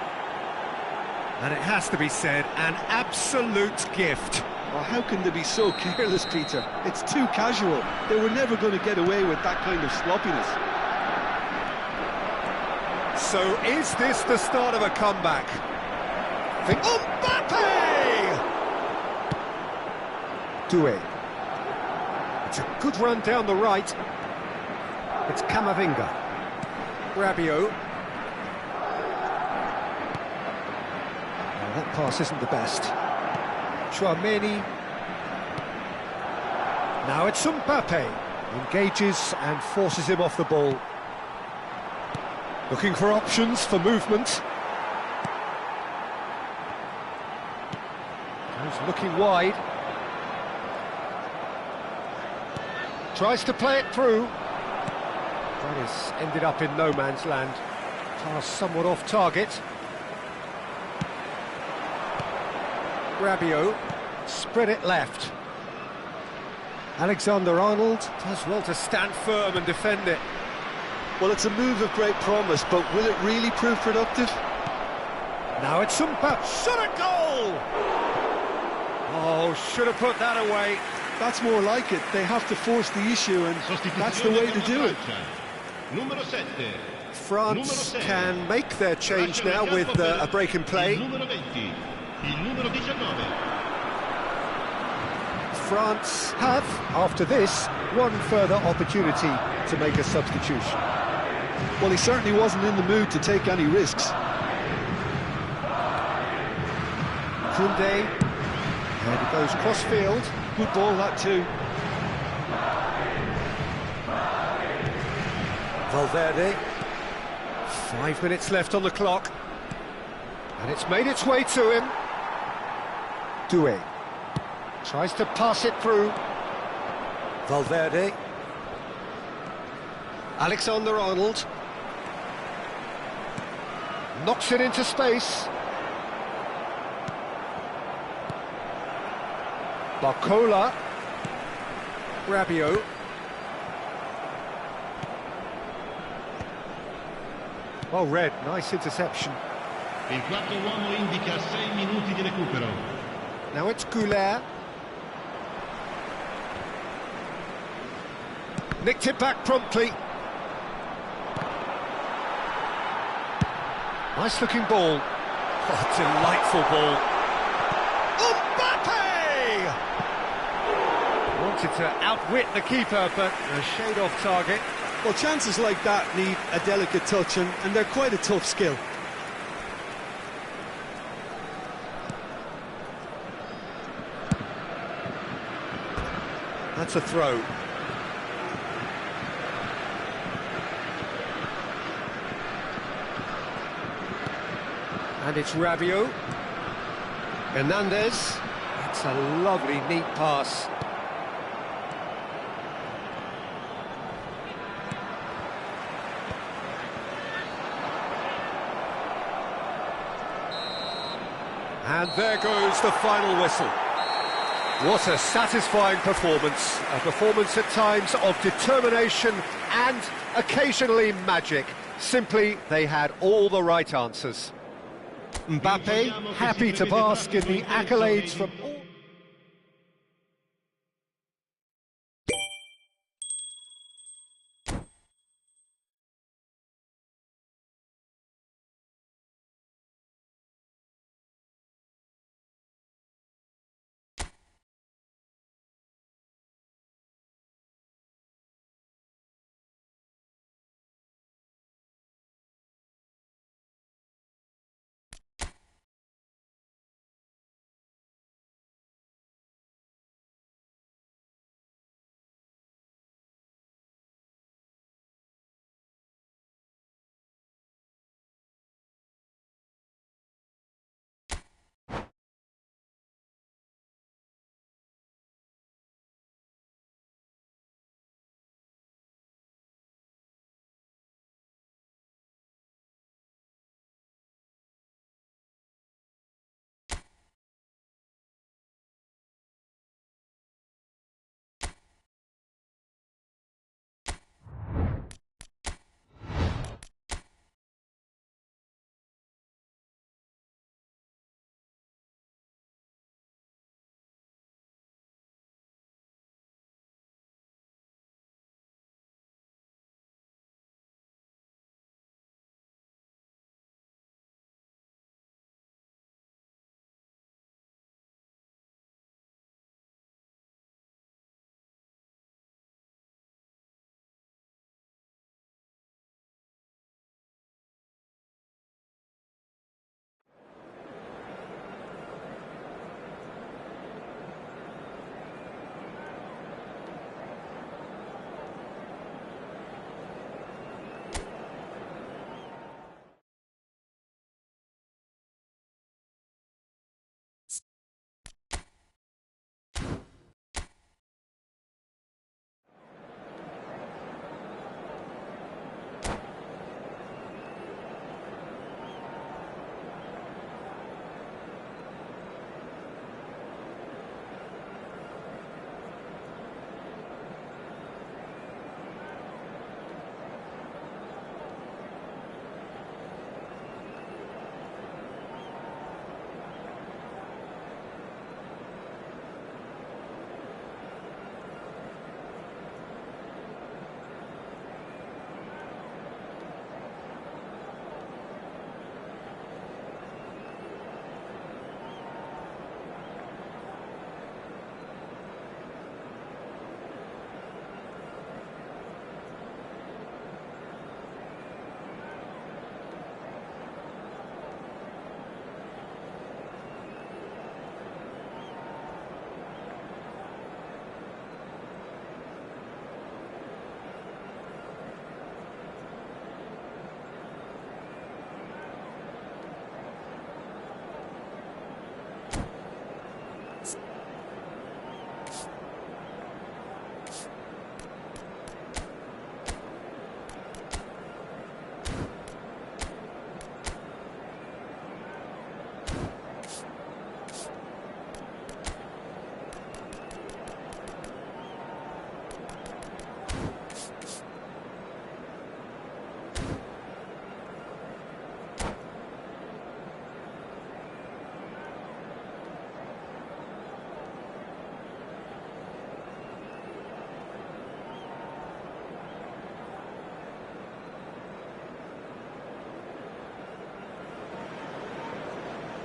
And it has to be said, an absolute gift.
Well, how can they be so careless, Peter? It's too casual. They were never going to get away with that kind of sloppiness.
So is this the start of a comeback? Mbappe! Doué. It's a good run down the right. It's Camavinga. Rabiot. That pass isn't the best. Chouameni. Now it's Mbappe. Engages and forces him off the ball. Looking for options for movement. Goes looking wide. Tries to play it through. That has ended up in no man's land. Pass somewhat off target. Rabiot, spread it left. Alexander-Arnold does well to stand firm and defend it.
Well, it's a move of great promise, but will it really prove productive?
Now it's Mbappe, shot a goal! Oh, should have put that away.
That's more like it. They have to force the issue, and that's the way to do it.
Numero 7.
France can make their change now with a break in play.
Il numero 20. Il numero 19.
France have, after this, one further opportunity to make a substitution.
Well, he certainly wasn't in the mood to take any risks.
Koundé, and it goes cross-field.
Good ball, that too.
Valverde. 5 minutes left on the clock. And it's made its way to him. Doué. Tries to pass it through. Valverde. Alexander-Arnold. Knocks it into space. Barcola. Rabiot. Well read, nice interception.
Il quarto uomo indica 6 minuti di recupero.
Now it's Goulet. Nicked it back promptly. Nice looking ball. Oh, delightful ball. Mbappe! Wanted to outwit the keeper, but a shade off target.
Well, chances like that need a delicate touch, and they're quite a tough skill.
That's a throw. And it's Rabiot. Hernandez. It's a lovely, neat pass. And there goes the final whistle. What a satisfying performance. A performance at times of determination and occasionally magic. Simply, they had all the right answers. Mbappe, happy to bask in the accolades from all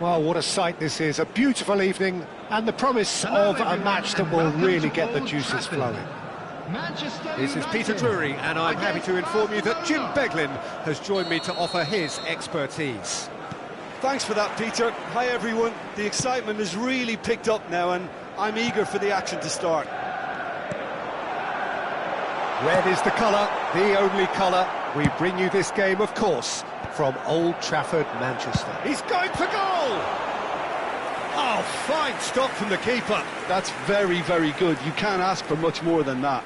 Well, what a sight this is. A beautiful evening and the promise of a match that will really get the juices flowing.
This is Peter Drury, and I'm happy to inform you that Jim Beglin has joined me to offer his expertise.
Thanks for that, Peter. Hi, everyone. The excitement has really picked up now, and I'm eager for the action to start.
Red is the colour, the only colour. We bring you this game, of course, from Old Trafford, Manchester.
He's going for goal! Oh, fine stop from the keeper.
That's very, very good. You can't ask for much more than that.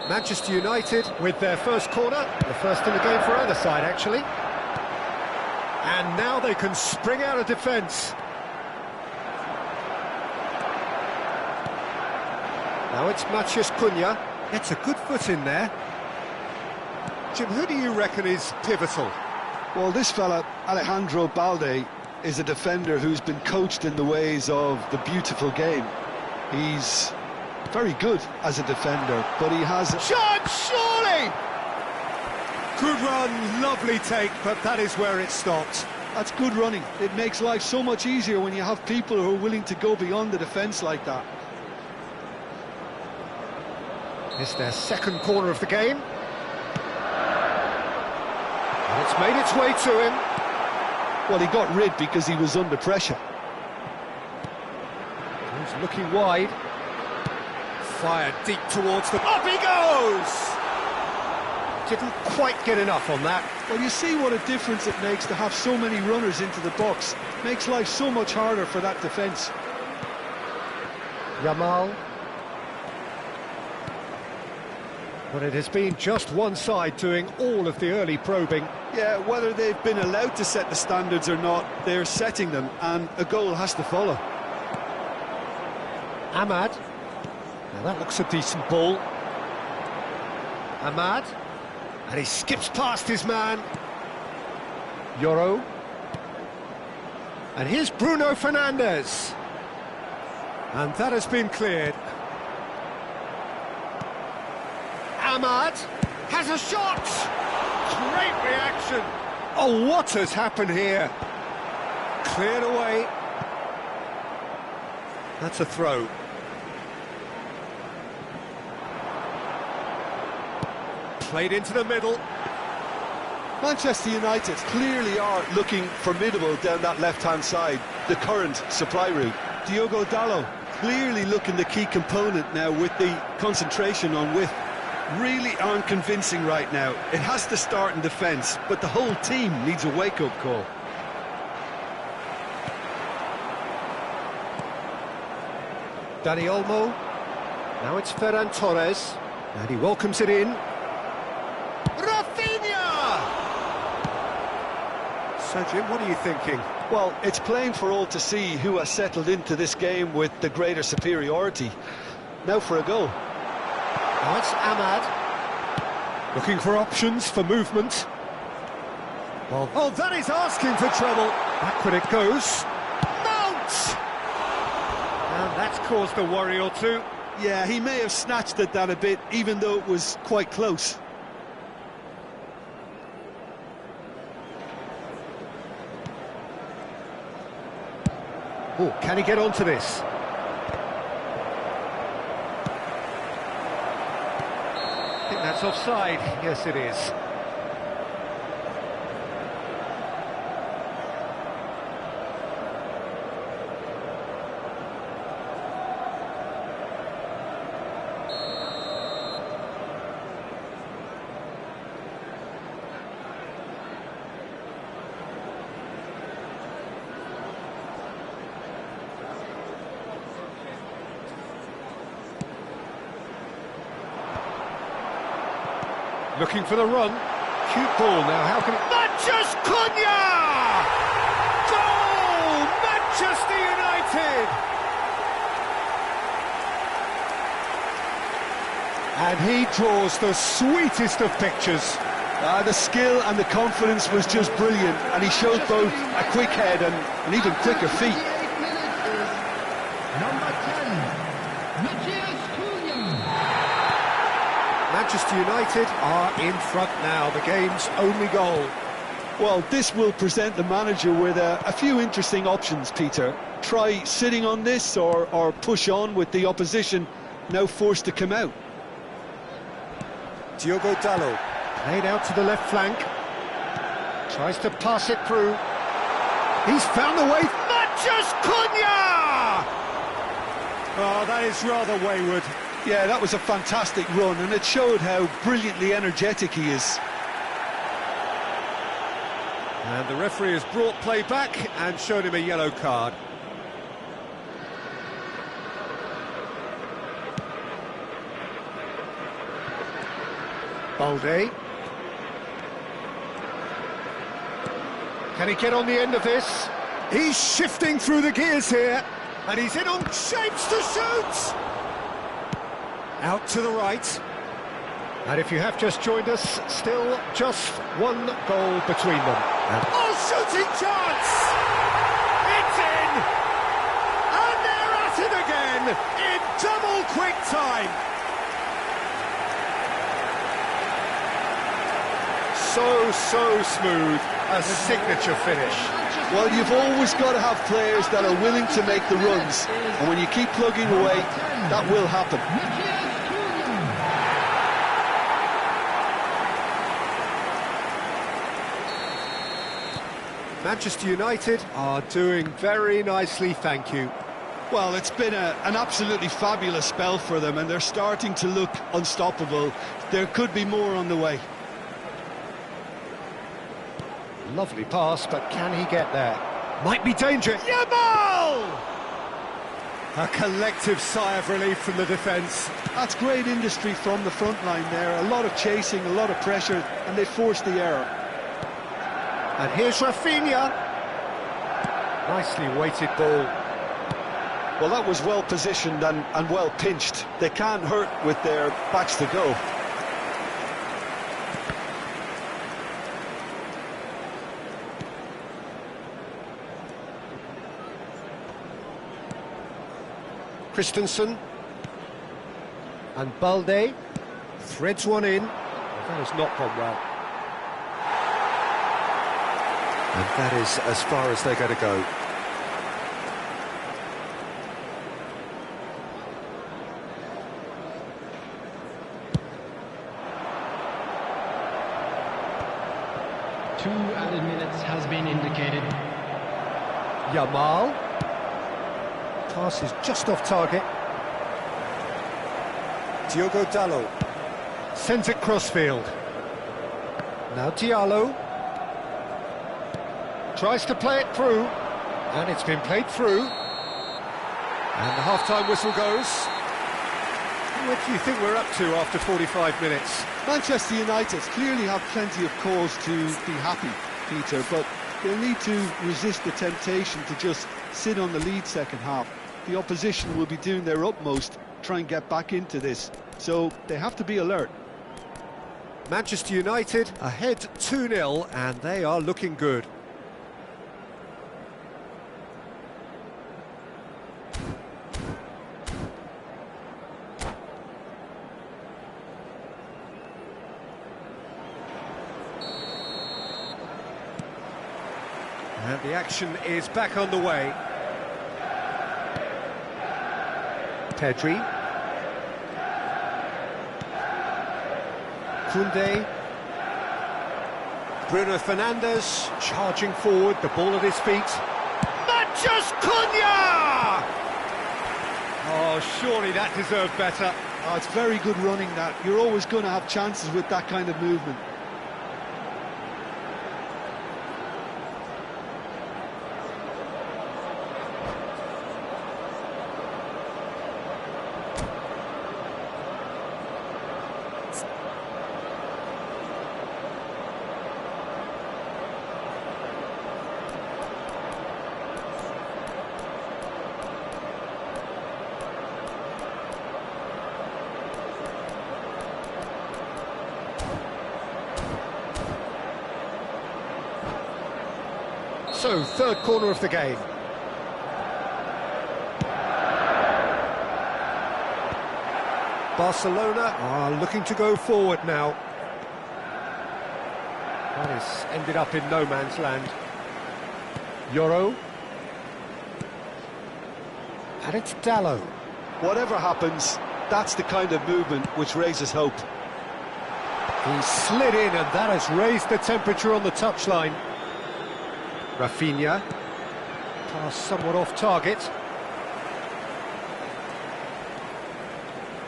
Manchester United with their first corner, the first in the game for either side, actually. And now they can spring out of defence. Now it's Matheus Cunha. Gets a good foot in there. Jim, who do you reckon is pivotal?
Well, this fella, Alejandro Balde, is a defender who's been coached in the ways of the beautiful game. He's very good as a defender, but he has...
Shot, surely!
Good run, lovely take, but that is where it stopped.
That's good running. It makes life so much easier when you have people who are willing to go beyond the defence like that.
It's their second corner of the game. And it's made its way to him.
Well, he got rid because he was under pressure.
He's looking wide.
Fired deep towards the... Up he goes!
Didn't quite get enough on that.
Well, you see what a difference it makes to have so many runners into the box. Makes life so much harder for that defence.
Yamal. But it has been just one side doing all of the early probing.
Yeah, whether they've been allowed to set the standards or not, they're setting them, and a goal has to follow.
Ahmad. Now that looks a decent ball. Ahmad. And he skips past his man. Yoro. And here's Bruno Fernandes. And that has been cleared. Ahmad has a shot! Great reaction! Oh, what has happened here? Cleared away. That's a throw. Played into the middle.
Manchester United clearly are looking formidable down that left-hand side, the current supply route. Diogo Dalot clearly looking the key component now with the concentration on width. Really aren't convincing right now. It has to start in defence, but the whole team needs a wake-up call.
Dani Olmo. Now it's Ferran Torres. And he welcomes it in. So, Jim, what are you thinking?
Well, it's plain for all to see who has settled into this game with the greater superiority. Now for a goal.
Now it's Ahmad. Looking for options for movement. Well, oh, that is asking for trouble. Backward it goes. Mount! And that's caused a worry or two.
Yeah, he may have snatched at that a bit, even though it was quite close.
Oh, can he get onto this? I think that's offside. Yes, it is. Looking for the run. Cute ball now. How can it... Matheus Cunha! Goal! Manchester United! And he draws the sweetest of pictures.
The skill and the confidence was just brilliant, and he showed both a quick head and even quicker feet.
Number 10, Matheus Cunha.
Manchester United are in front now, the game's only goal.
Well, this will present the manager with a few interesting options, Peter. Try sitting on this or push on with the opposition now forced to come out.
Diogo Dalot. Played out to the left flank. Tries to pass it through. He's found the way. Mathias Cunha! Oh, that is rather wayward.
Yeah, that was a fantastic run, and it showed how brilliantly energetic he is.
And the referee has brought play back and shown him a yellow card.
Balde. Can he get on the end of this? He's shifting through the gears here, and he's in on shapes to shoot! Out to the right. And if you have just joined us, still just one goal between them. Oh, shooting chance! It's in! And they're at it again in double quick time. So smooth, a signature finish.
Well, you've always got to have players that are willing to make the runs, and when you keep plugging away, that will happen.
Manchester United are doing very nicely, thank you.
Well, it's been an absolutely fabulous spell for them, and they're starting to look unstoppable. There could be more on the way.
Lovely pass, but can he get there? Might be danger. Yamal! A collective sigh of relief from the defence.
That's great industry from the front line there. A lot of chasing, a lot of pressure, and they forced the error.
And here's Rafinha. Nicely weighted ball.
Well, that was well positioned and well pinched. They can't hurt with their backs to go.
Christensen. And Balde threads one in. That has not gone well. And that is as far as they're going to go.
Two added minutes has been indicated.
Yamal. Pass is just off target. Diogo Dalot. Sends it crossfield. Now Diallo. Tries to play it through. And it's been played through. And the half-time whistle goes. What do you think we're up to after 45 minutes?
Manchester United clearly have plenty of cause to be happy, Peter, but they'll need to resist the temptation to just sit on the lead second half. The opposition will be doing their utmost to try and get back into this, so they have to be alert.
Manchester United ahead 2-0, and they are looking good. And the action is back on the way. Pedri. Koundé. Bruno Fernandes charging forward, the ball at his feet. Mathias Cunha! Oh, surely that deserved better.
Oh, it's very good running that. You're always going to have chances with that kind of movement.
So, third corner of the game. Barcelona are looking to go forward now.
That has ended up in no man's land. Yoro. And it's Dallo.
Whatever happens, that's the kind of movement which raises hope.
He slid in, and that has raised the temperature on the touchline. Rafinha. Pass somewhat off target.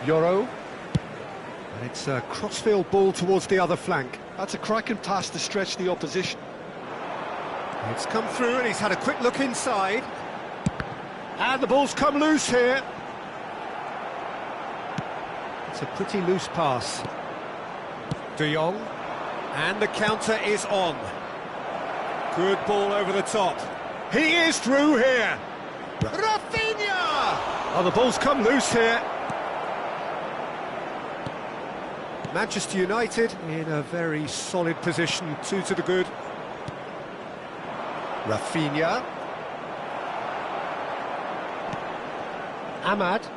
Yoro. And it's a crossfield ball towards the other flank.
That's a cracking pass to stretch the opposition.
It's come through, and he's had a quick look inside. And the ball's come loose here. It's a pretty loose pass. De Jong. And the counter is on. Good ball over the top. He is through here. Rafinha! Oh, the ball's come loose here. Manchester United in a very solid position, 2 to the good. Rafinha. Ahmad.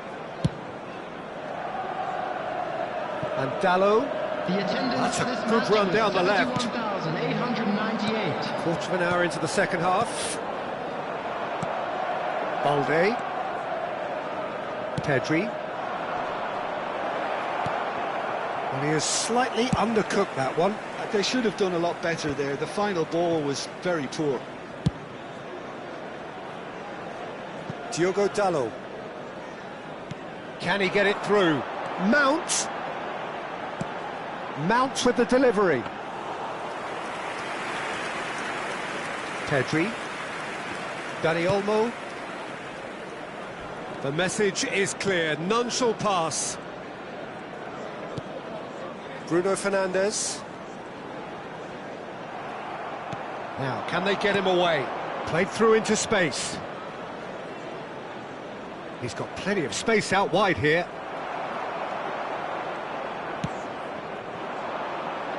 And Dallo. That's a good run down the left.
898.
Quarter of an hour into the second half. Balde. Pedri. And he has slightly undercooked that one.
They should have done a lot better there. The final ball was very poor.
Diogo Dallo. Can he get it through? Mount. Mount with the delivery. Pedri. Dani Olmo. The message is clear. None shall pass. Bruno Fernandes. Now, can they get him away? Played through into space. He's got plenty of space out wide here.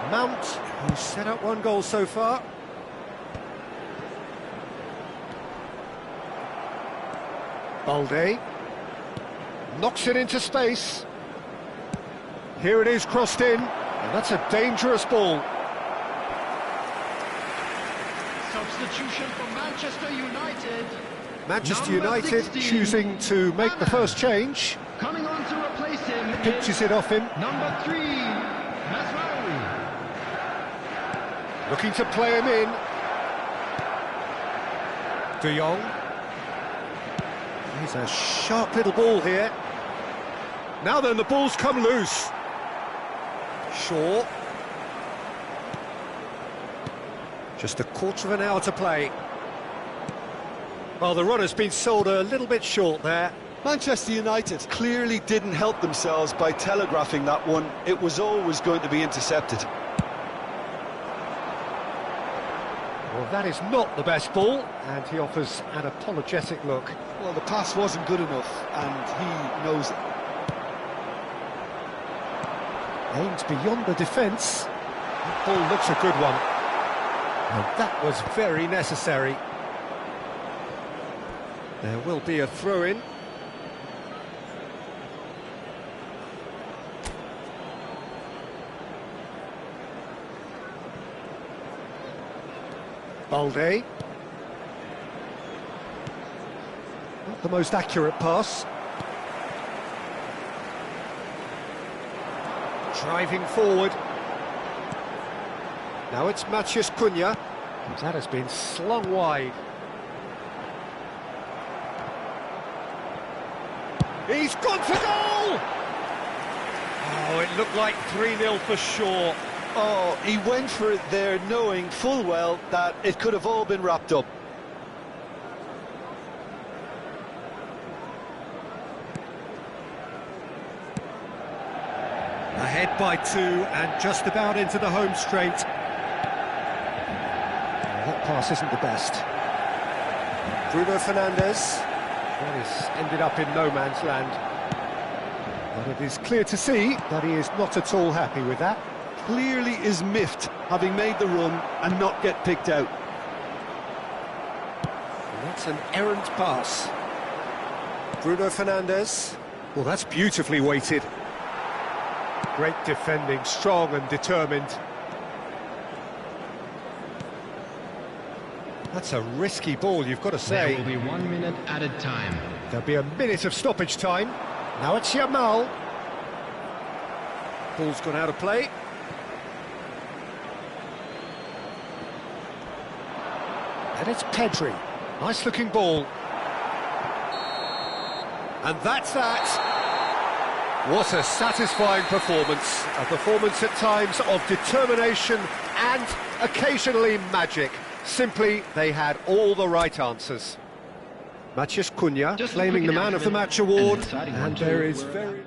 Mount, who's set up 1 goal so far. Balde. Knocks it into space. Here it is, crossed in, and that's a dangerous ball.
Substitution for Manchester United.
Manchester
Number
United
16,
choosing to make the first change.
Coming on to replace him.
Pinches it off him.
Number 3, Masraoui.
Looking to play him in. De Jong. He's a sharp little ball here. Now then, the ball's come loose. Shaw. Just a quarter of an hour to play. Well, the run has been sold a little bit short there.
Manchester United clearly didn't help themselves by telegraphing that one. It was always going to be intercepted.
Well, that is not the best ball, and he offers an apologetic look.
Well, the pass wasn't good enough, and he knows it.
Aims beyond the defence. That ball looks a good one. And that was very necessary. There will be a throw-in. Balde. Not the most accurate pass. Driving forward. Now it's Matheus Cunha. That has been slung wide. He's gone for goal! Oh, it looked like 3-0 for sure.
Oh, he went for it there knowing full well that it could have all been wrapped up.
Ahead by 2 and just about into the home straight. That pass isn't the best. Bruno Fernandes. Well, he's ended up in no man's land. But it is clear to see that he is not at all happy with that.
Clearly is miffed, having made the run and not get picked out.
And that's an errant pass. Bruno Fernandes. Well, that's beautifully weighted. Great defending, strong and determined. That's a risky ball, you've got to say.
There will be 1 minute added time.
There'll be a minute of stoppage time. Now it's Yamal.
Ball's gone out of play.
And it's Pedri. Nice looking ball.
And that's that. What a satisfying performance.
A performance at times of determination and occasionally magic. Simply, they had all the right answers. Matheus Cunha
Just
claiming the Man of the Match award.
And
there is very...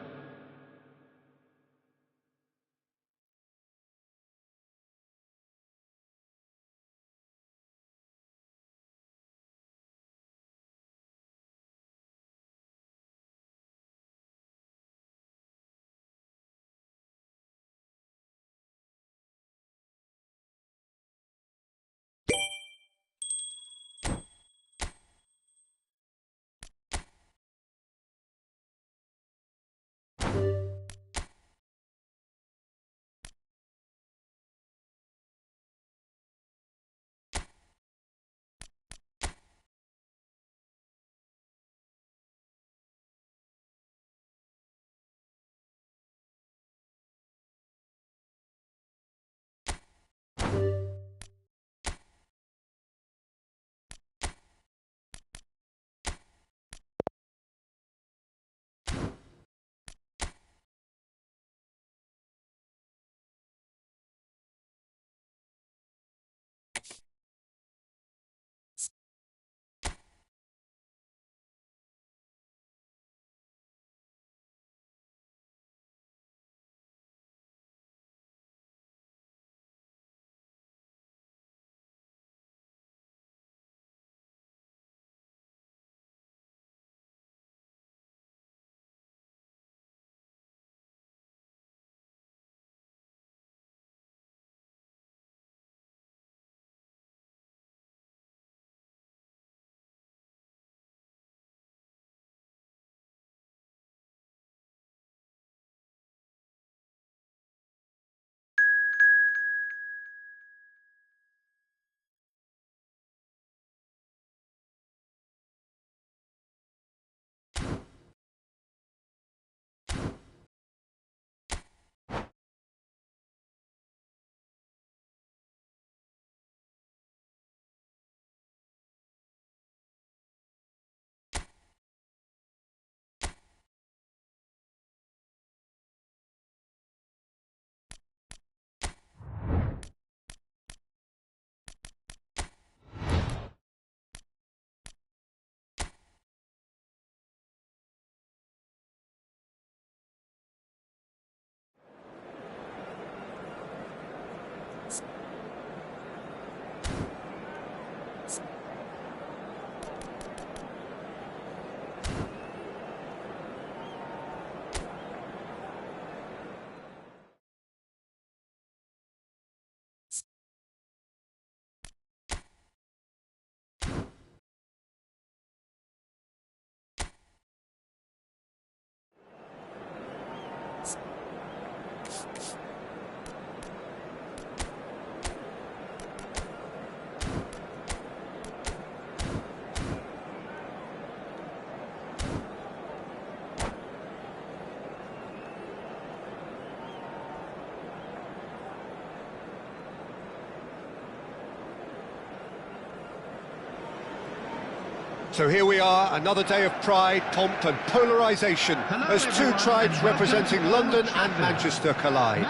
So here we are, another day of pride, pomp and polarisation as two tribes representing London and Manchester collide.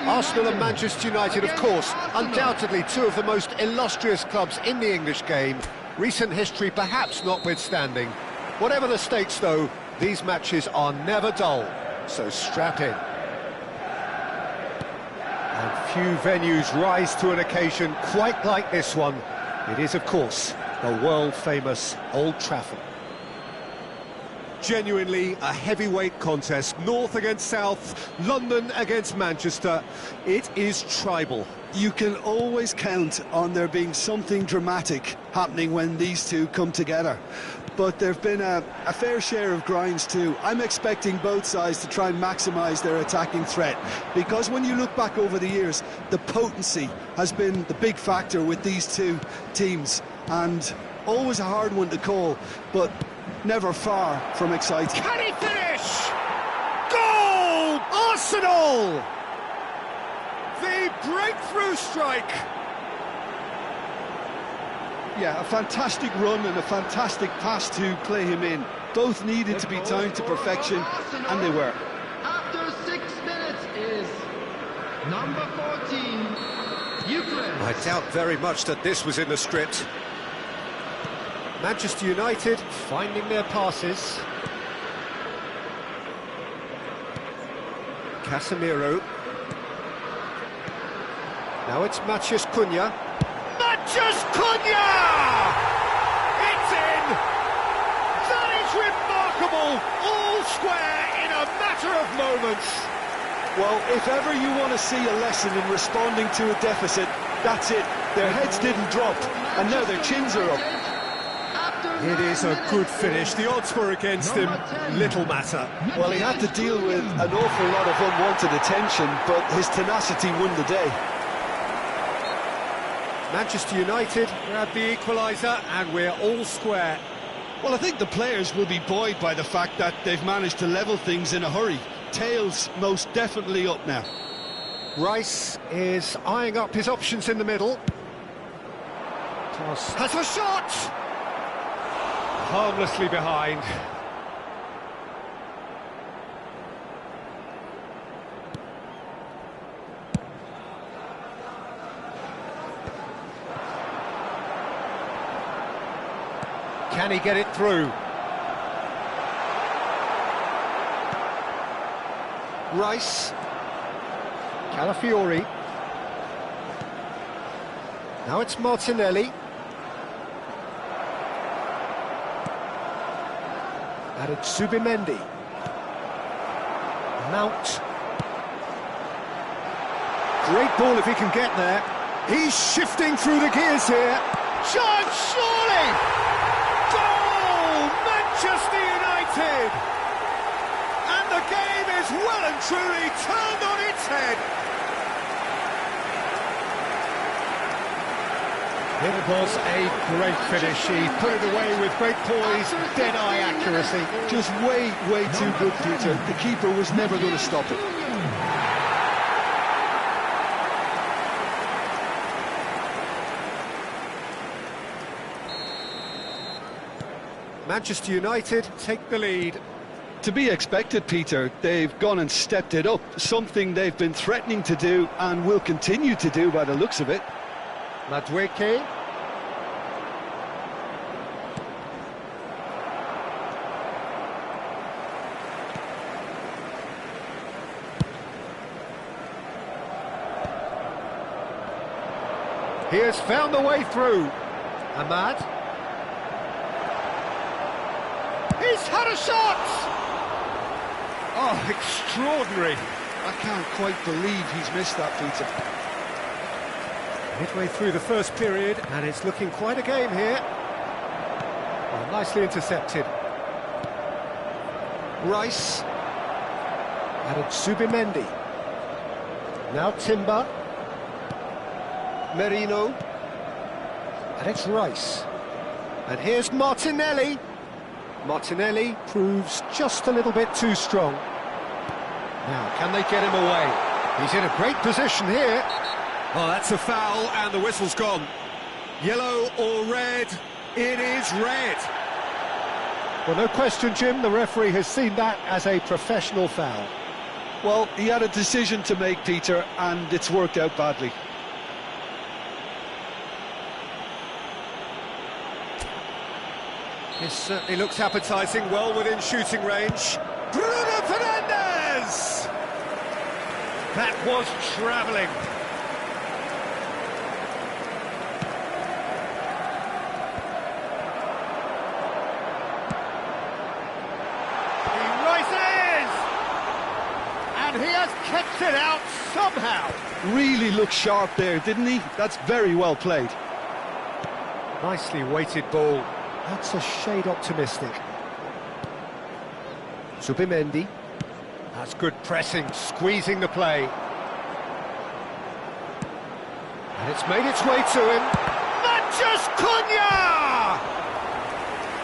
Arsenal and Manchester United, of course, undoubtedly two of the most illustrious clubs in the English game, recent history perhaps notwithstanding. Whatever the stakes, though, these matches are never dull, so strap in. And few venues rise to an occasion quite like this one. It is, of course, the world-famous Old Trafford.
Genuinely a heavyweight contest, North against South, London against Manchester. It is tribal.
You can always count on there being something dramatic happening when these two come together. But there have been a fair share of grinds too. I'm expecting both sides to try and maximise their attacking threat, because when you look back over the years, the potency has been the big factor with these two teams. and always a hard one to call, but never far from exciting.
Can he finish? Goal! Arsenal! The breakthrough strike.
Yeah, a fantastic run and a fantastic pass to play him in. Both needed to be timed to perfection, and they were.
After 6 minutes is number 14, Euclid.
I doubt very much that this was in the script.
Manchester United finding their passes. Casemiro. Now it's Matheus Cunha. Matheus Cunha! It's in! That is remarkable! All square in a matter of moments.
Well, if ever you want to see a lesson in responding to a deficit, that's it. Their heads didn't drop, and now their chins are up.
It is a good finish. The odds were against him. Little matter.
Well, he had to deal with an awful lot of unwanted attention, but his tenacity won the day.
Manchester United grab the equaliser, and we're all square.
Well, I think the players will be buoyed by the fact that they've managed to level things in a hurry. Tails most definitely up now.
Rice is eyeing up his options in the middle. Toss has a shot! Harmlessly behind. Can he get it through? Rice. Calafiori. Now it's Martinelli. And it's Zubimendi. Mount. Great ball if he can get there. He's shifting through the gears here. Chance, surely! Goal! Manchester United! And the game is well and truly turned on its head. It was a great finish. He put it away with great poise, dead-eye accuracy.
Just way too good, Peter. The keeper was never going to stop it.
Manchester United take the lead.
To be expected, Peter. They've gone and stepped it up, something they've been threatening to do and will continue to do by the looks of it.
Madueke. He has found the way through. Ahmad. He's had a shot! Oh, extraordinary.
I can't quite believe he's missed that, Peter.
Midway through the first period, and it's looking quite a game here. Oh, nicely intercepted. Rice. And it's Zubimendi. Now Timber. Merino. And it's Rice. And here's Martinelli. Martinelli proves just a little bit too strong. Now, can they get him away? He's in a great position here.
Oh, that's a foul, and the whistle's gone. Yellow or red? It is red.
Well, no question, Jim, the referee has seen that as a professional foul.
Well, he had a decision to make, Peter, and it's worked out badly.
This certainly looks appetising, well within shooting range. Bruno Fernandes!
That was travelling. He rises! And he has kept it out somehow.
Really looked sharp there, didn't he? That's very well played.
Nicely weighted ball. That's a shade optimistic. Zubimendi. That's good pressing, squeezing the play. And it's made its way to him.
Manchus Cunha!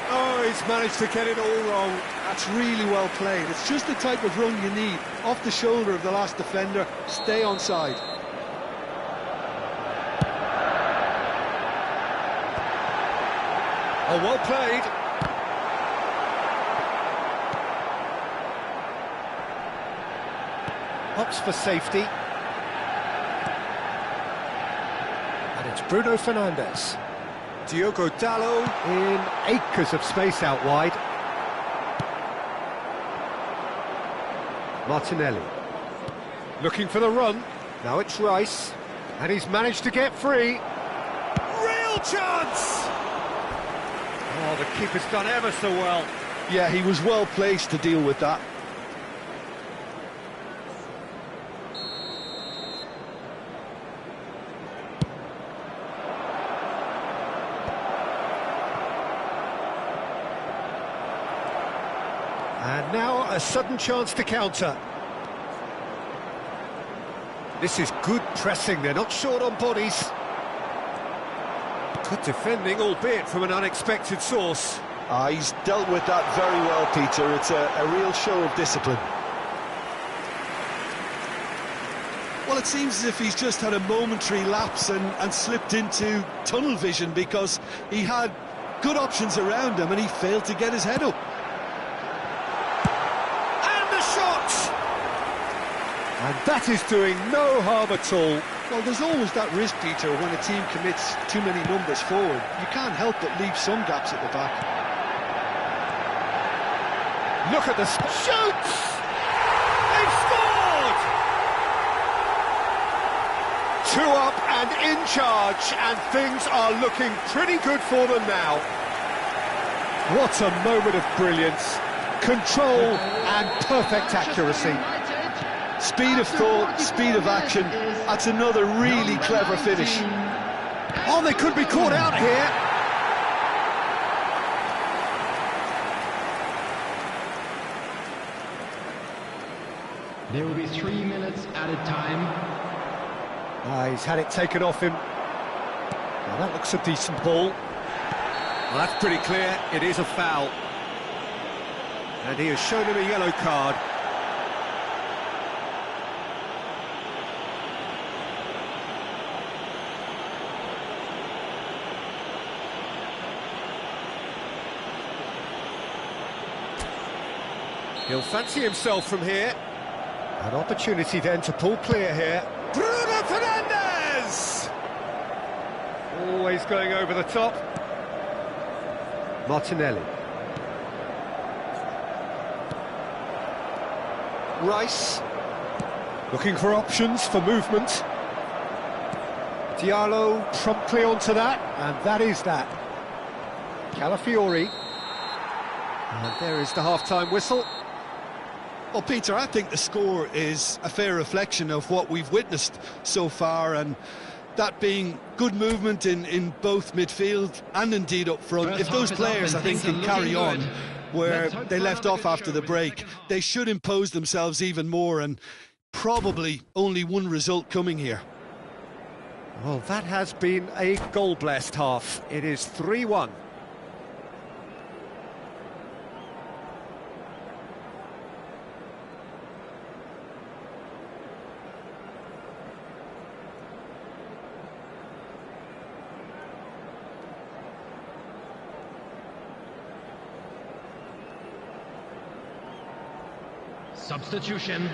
Oh, he's managed to get it all wrong.
That's really well played. It's just the type of run you need. Off the shoulder of the last defender, stay onside.
Oh, well played.
Opts for safety. And it's Bruno Fernandes.
Diogo Dalot.
In acres of space out wide. Martinelli.
Looking for the run.
Now it's Rice. And he's managed to get free.
Real chance! Oh, the keeper's done ever so well.
Yeah, he was well placed to deal with that.
And now a sudden chance to counter.
This is good pressing, they're not short on bodies. Good defending, albeit from an unexpected source.
He's dealt with that very well, Peter. It's a real show of discipline. Well, it seems as if he's just had a momentary lapse and slipped into tunnel vision, because he had good options around him and he failed to get his head up.
And the shot! And that is doing no harm at all.
Well, there's always that risk, Peter, when a team commits too many numbers forward. You can't help but leave some gaps at the back.
Look at the shoots! They've scored! 2 up and in charge, and things are looking pretty good for them now.
What a moment of brilliance. Control and perfect accuracy.
Speed of thought, speed of action. That's another really clever finish.
Oh, they could be caught out here.
There will be 3 minutes added time.
He's had it taken off him. Well, that looks a decent ball.
Well, that's pretty clear. It is a foul. And he has shown him a yellow card. He'll fancy himself from here.
An opportunity then to pull clear here.
Bruno Fernandes! Always going over the top.
Martinelli. Rice.
Looking for options for movement.
Diallo promptly onto that, and that is that. Calafiori. And there is the half-time whistle.
Well, Peter, I think the score is a fair reflection of what we've witnessed so far, and that being good movement in both midfield and indeed up front. If those players, I think, can carry on where they left off after the break, they should impose themselves even more, and probably only one result coming here.
Well, that has been a goal-blessed half. It is 3-1.
Substitution.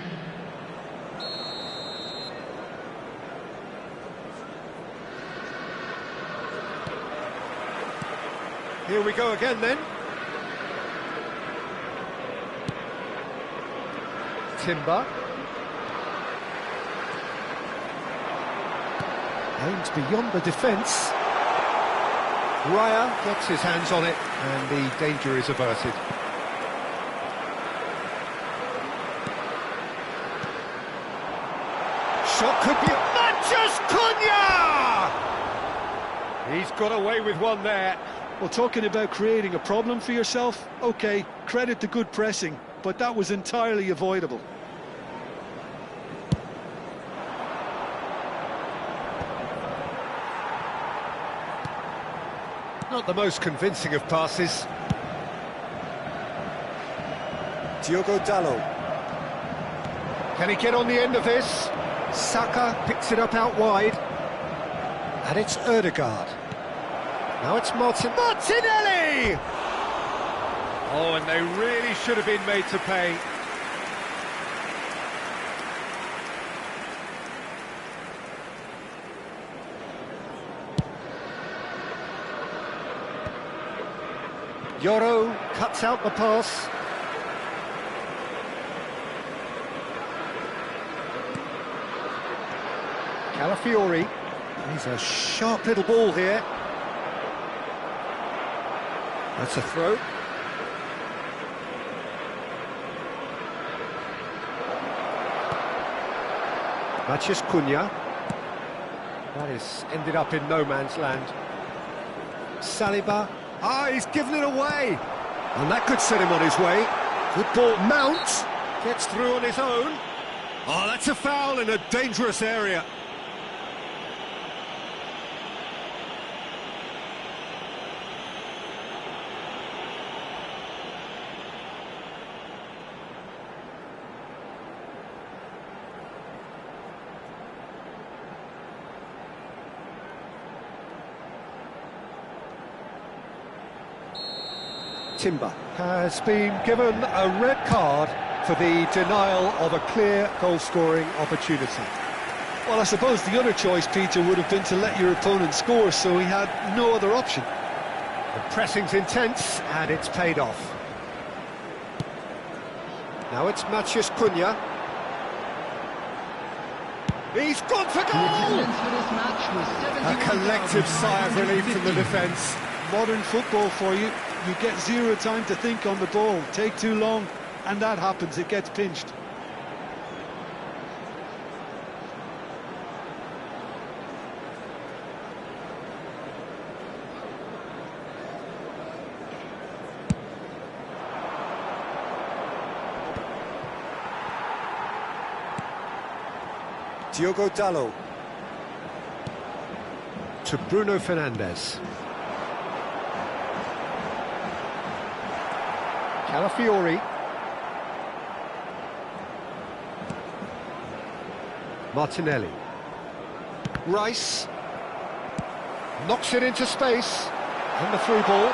Here we go again then.
Timber. Aims beyond the defence. Raya gets his hands on it, and the danger is averted.
Shot could be... Manchus Cunha! He's got away with one there.
Well, talking about creating a problem for yourself, OK, credit to good pressing, but that was entirely avoidable.
Not the most convincing of passes. Diogo Dalot. Can he get on the end of this? Saka picks it up out wide. And it's Ødegaard. Now it's Martinelli! Oh, and they really should have been made to pay. Yoro cuts out the pass. Calafiori. He's a sharp little ball here. That's a throw. Matheus Cunha. That is ended up in no man's land. Saliba. Ah, he's given it away. And that could set him on his way. Good ball. Mount gets through on his own. Oh, that's a foul in a dangerous area. Timber has been given a red card for the denial of a clear goal-scoring opportunity.
Well, I suppose the other choice, Peter, would have been to let your opponent score, so he had no other option.
The pressing's intense, and it's paid off. Now it's Matheus Cunha. He's gone for goal! A collective sigh of relief from the defence.
Modern football for you. You get zero time to think on the ball. Take too long, and that happens. It gets pinched.
Diogo Dalot. To Bruno Fernandes. Calafiori. Martinelli. Rice. Knocks it into space. And the through ball.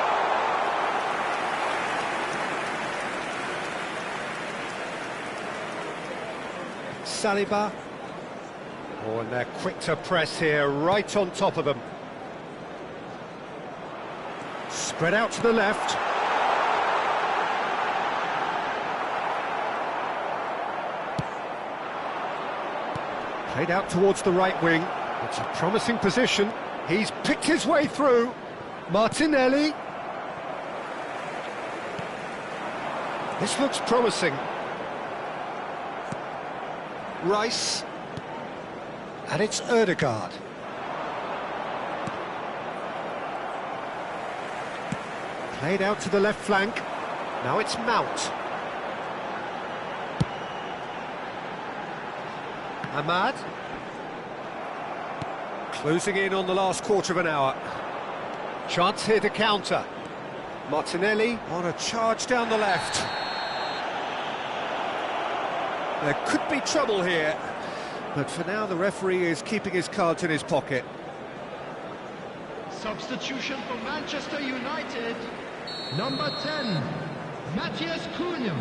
Saliba. Oh, and they're quick to press here, right on top of them. Spread out to the left. Played out towards the right wing. It's a promising position. He's picked his way through. Martinelli. This looks promising. Rice. And it's Ødegaard. Played out to the left flank. Now it's Mount. Ahmad. Closing in on the last quarter of an hour. Chance here to counter. Martinelli on a charge down the left. There could be trouble here. But for now, the referee is keeping his cards in his pocket.
Substitution for Manchester United. Number 10, Matheus Cunha.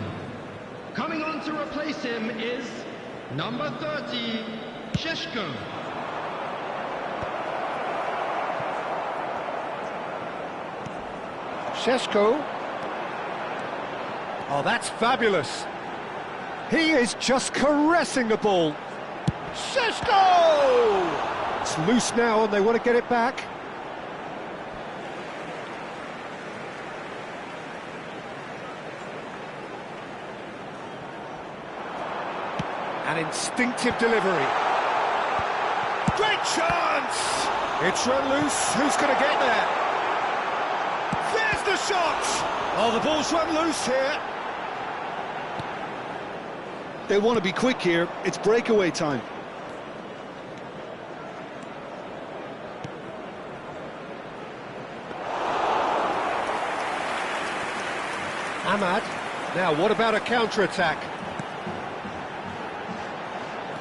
Coming on to replace him is number 30, Šeško.
Šeško. Oh, that's fabulous. He is just caressing the ball. Šeško! It's loose now and they want to get it back. An instinctive delivery. Great chance! It's run loose. Who's going to get there? There's the shot! Oh, the ball's run loose here.
They want to be quick here. It's breakaway time.
Ahmad. Now, what about a counter-attack?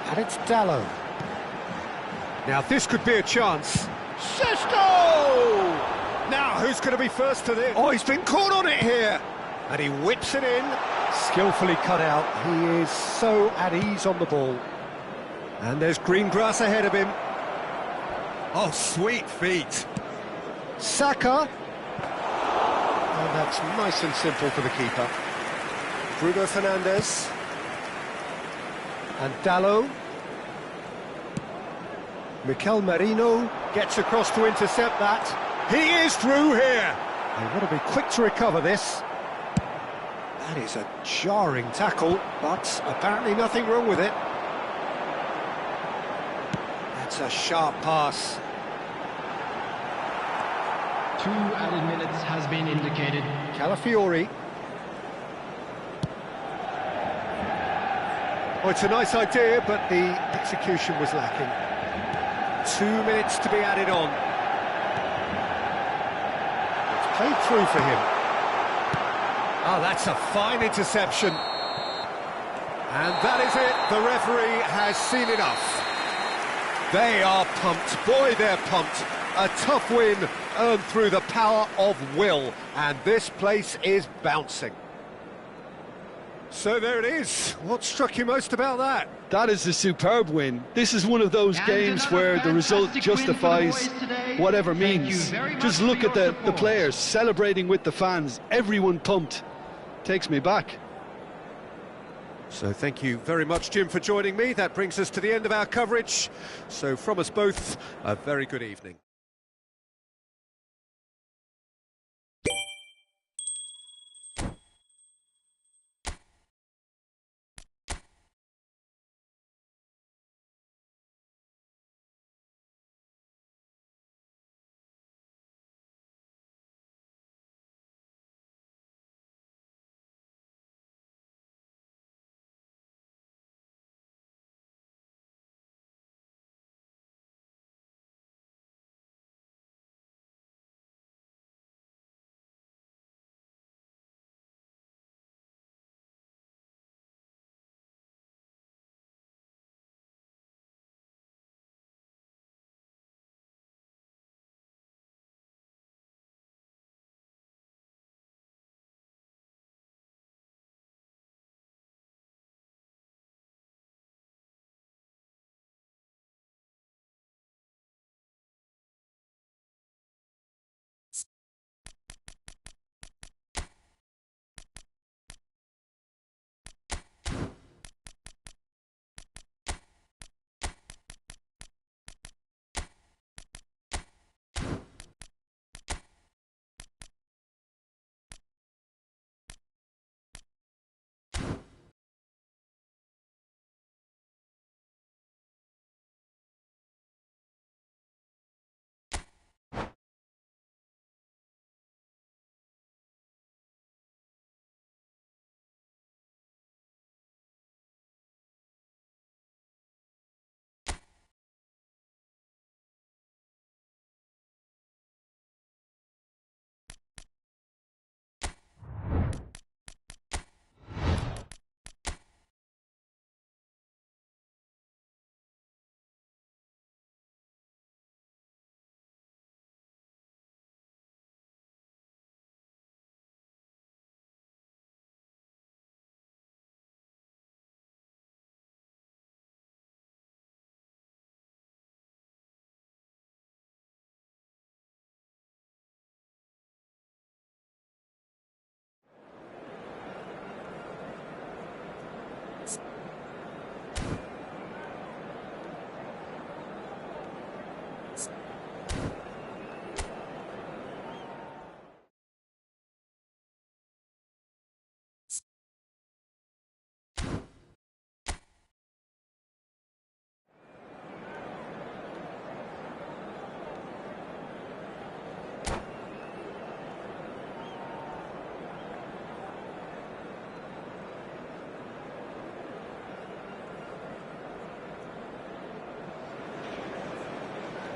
And it's Dallo. Now, this could be a chance. Sesto! Now, who's going to be first to this? Oh, he's been caught on it here. And he whips it in. Skillfully cut out. He is so at ease on the ball. And there's green grass ahead of him. Oh, sweet feet. Saka. And that's nice and simple for the keeper. Bruno Fernandes. And Dallo. Mikel Merino gets across to intercept that. He is through here. They want to be quick to recover this. That is a jarring tackle, but apparently nothing wrong with it. That's a sharp pass.
2 added minutes has been indicated.
Calafiori. Oh, it's a nice idea, but the execution was lacking. 2 minutes to be added on. It's played through for him. Oh, that's a fine interception. And that is it. The referee has seen enough. They are pumped. Boy, they're pumped. A tough win earned through the power of will. And this place is bouncing. So there it is. What struck you most about that?
That is a superb win. This is one of those games where the result justifies whatever means. Just look at the players celebrating with the fans. Everyone pumped. Takes me back.
So thank you very much, Jim, for joining me. That brings us to the end of our coverage. So from us both, a very good evening.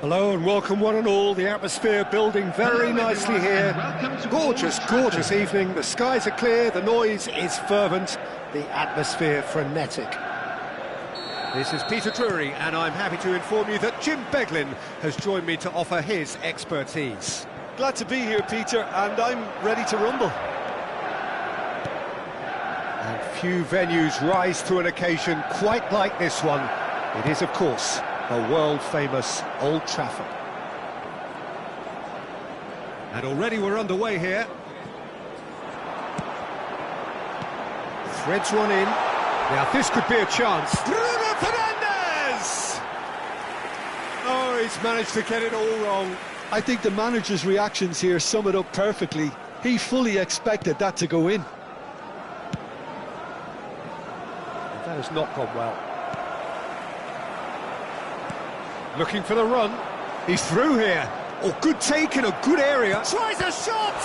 Hello and welcome one and all. The atmosphere building very nicely here. Gorgeous, gorgeous evening. The skies are clear, the noise is fervent, the atmosphere frenetic.
This is Peter Drury, and I'm happy to inform you that Jim Beglin has joined me to offer his expertise.
Glad to be here, Peter, and I'm ready to rumble.
And few venues rise to an occasion quite like this one. It is, of course, the world-famous Old Trafford.
And already we're underway here.
Threads one in. Now this could be a chance.
Bruno Fernandes! Oh, he's managed to get it all wrong.
I think the manager's reactions here sum it up perfectly. He fully expected that to go in.
That has not gone well. Looking for the run. He's through here. Oh, good take in a good area.
Tries a shot!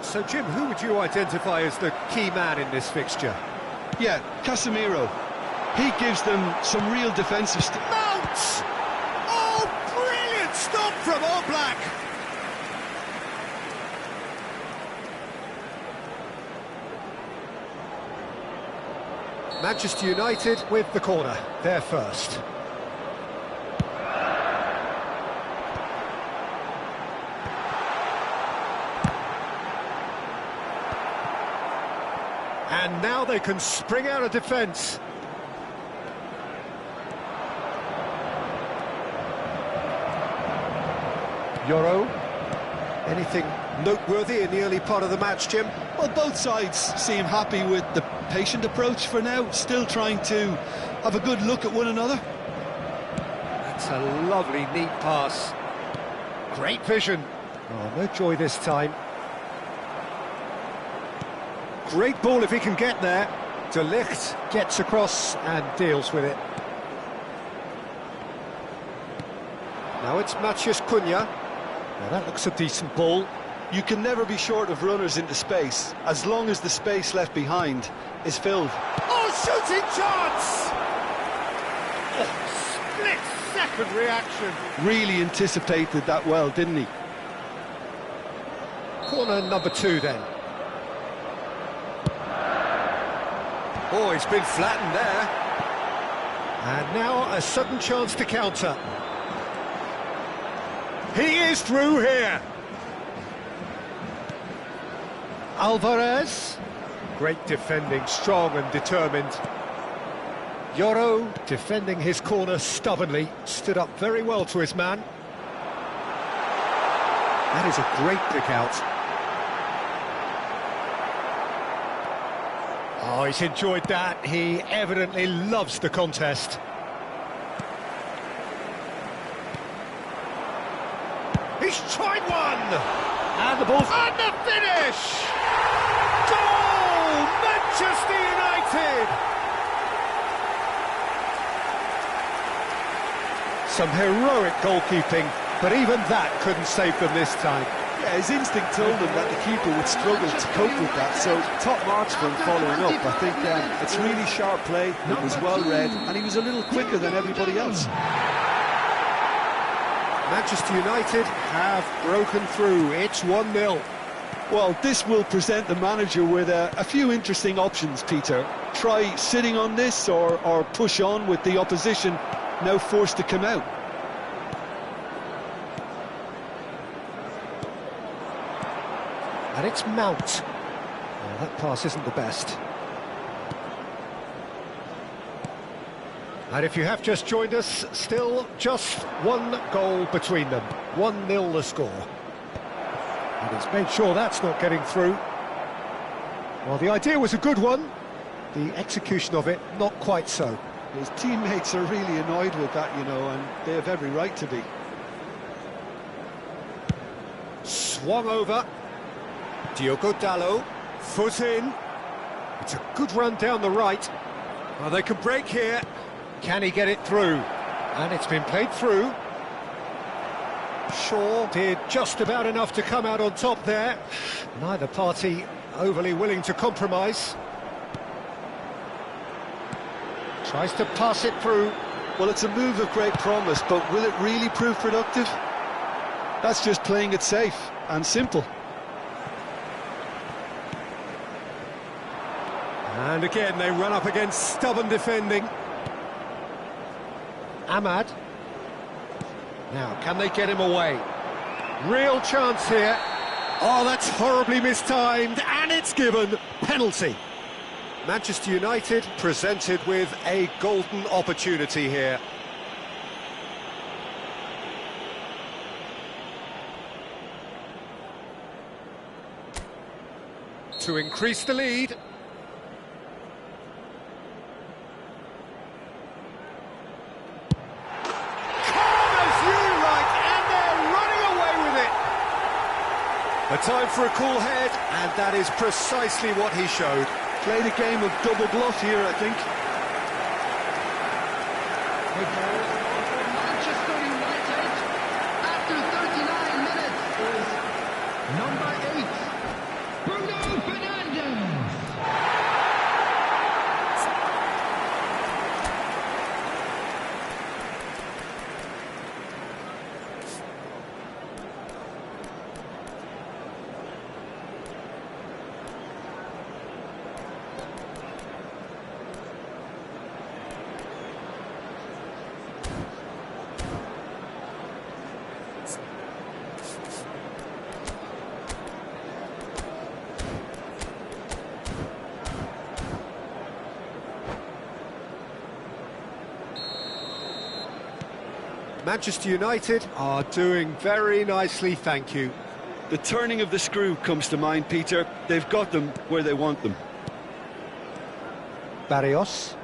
So, Jim, who would you identify as the key man in this fixture?
Yeah, Casemiro. He gives them some real defensive...
Mount! Oh, brilliant stop from Oblak!
Manchester United with the corner. They're first. And now they can spring out of defence. Euro. Anything noteworthy in the early part of the match, Jim?
Well, both sides seem happy with the patient approach for now, still trying to have a good look at one another.
That's a lovely, neat pass. Great vision. Oh, no joy this time. Great ball if he can get there. De Ligt gets across and deals with it. Now it's Matheus Cunha. Now that looks a decent ball.
You can never be short of runners into space, as long as the space left behind is filled.
Oh, shooting chance! Oh, split-second reaction.
Really anticipated that well, didn't he?
Corner number 2 then.
Oh, he's been flattened there.
And now a sudden chance to counter.
He is through here.
Alvarez. Great defending, strong and determined. Euro defending his corner stubbornly, stood up very well to his man. That is a great pick out. Oh, he's enjoyed that. He evidently loves the contest.
He's tried one!
And the ball's...
And the finish! Goal! Manchester United!
Some heroic goalkeeping, but even that couldn't save them this time.
Yeah, his instinct told him that the keeper would struggle to cope with that, so top marks for him following up. I think it's really sharp play, it was well read, and he was a little quicker than everybody else.
Manchester United have broken through. It's 1-0.
Well, this will present the manager with a few interesting options, Peter. Try sitting on this or push on with the opposition now forced to come out.
And it's Mount. Well, that pass isn't the best. And if you have just joined us, still just one goal between them. 1-0 the score. And he's made sure that's not getting through. Well, the idea was a good one. The execution of it, not quite so.
His teammates are really annoyed with that, you know, and they have every right to be.
Swung over. Diogo Dalot, foot in. It's a good run down the right.
Well, they can break here.
Can he get it through? And it's been played through. Shaw did just about enough to come out on top there. Neither party overly willing to compromise. Tries to pass it through.
Well, it's a move of great promise, but will it really prove productive? That's just playing it safe and simple.
And again, they run up against stubborn defending.
Ahmad. Now, can they get him away? Real chance here.
Oh, that's horribly mistimed, and it's given. Penalty. Manchester United presented with a golden opportunity here. To increase the lead. A time for a cool head, and that is precisely what he showed.
Played a game of double bluff here, I think.
Manchester United, after 39 minutes, is number 8, Bruno Fernandes.
Manchester United are doing very nicely, thank you.
The turning of the screw comes to mind, Peter. They've got them where they want them.
Barrios.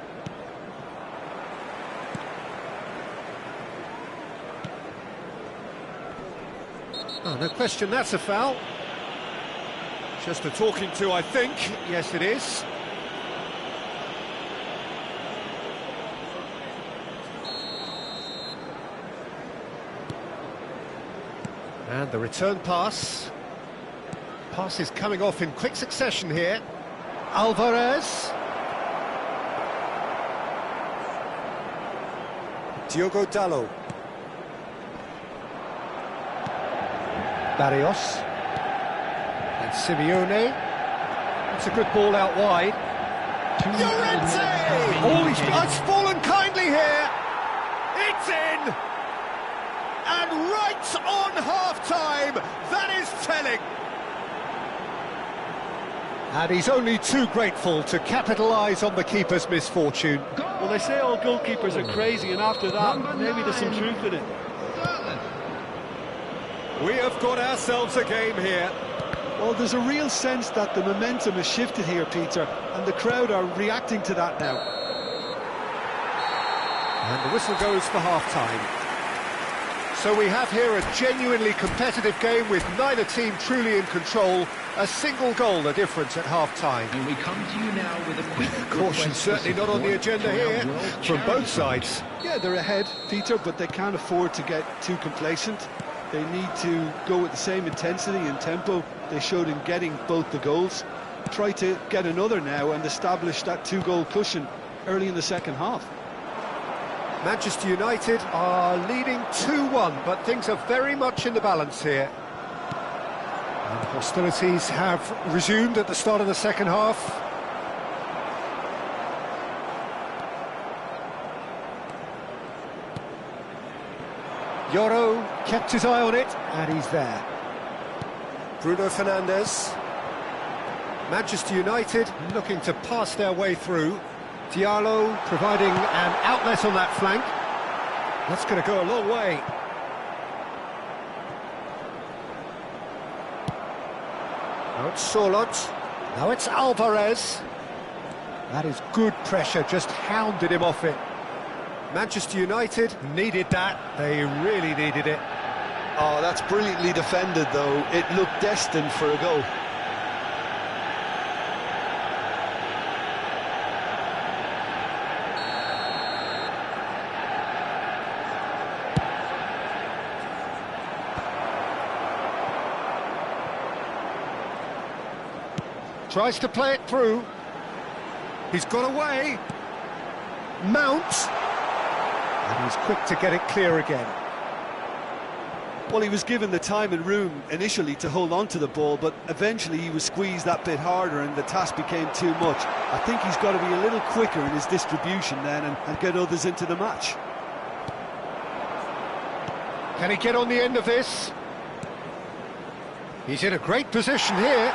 Oh, no question, that's a foul. Just a talking to, I think. Yes, it is. And the return pass. Pass is coming off in quick succession here. Alvarez. Diogo Dalot.
Barrios. And Simeone. That's a good ball out wide.
Llorente! Oh, it's fallen kindly here. It's in! And right on half-time, that is telling. And he's only too grateful to capitalise on the keeper's misfortune.
Well, they say all goalkeepers are crazy, and after that, maybe there's some truth in it.
We have got ourselves a game here.
Well, there's a real sense that the momentum has shifted here, Peter, and the crowd are reacting to that now.
And the whistle goes for half-time. So we have here a genuinely competitive game with neither team truly in control. A single goal the difference at half-time.
And we come to you now with a quick
Caution certainly not on the agenda here from both sides.
Yeah, they're ahead, Peter, but they can't afford to get too complacent. They need to go with the same intensity and tempo they showed in getting both the goals. Try to get another now and establish that two-goal cushion early in the second half.
Manchester United are leading 2-1, but things are very much in the balance here. And hostilities have resumed at the start of the second half. Yoro kept his eye on it, and he's there. Bruno Fernandes. Manchester United looking to pass their way through. Diallo providing an outlet on that flank. That's going to go a long way. Now it's Solot. Now it's Alvarez. That is good pressure, just hounded him off it. Manchester United needed that. They really needed it.
Oh, that's brilliantly defended, though. It looked destined for a goal.
Tries to play it through. He's got away.
Mount. And he's quick to get it clear again.
Well, he was given the time and room initially to hold on to the ball, but eventually he was squeezed that bit harder and the task became too much. I think he's got to be a little quicker in his distribution then and get others into the match.
Can he get on the end of this? He's in a great position here.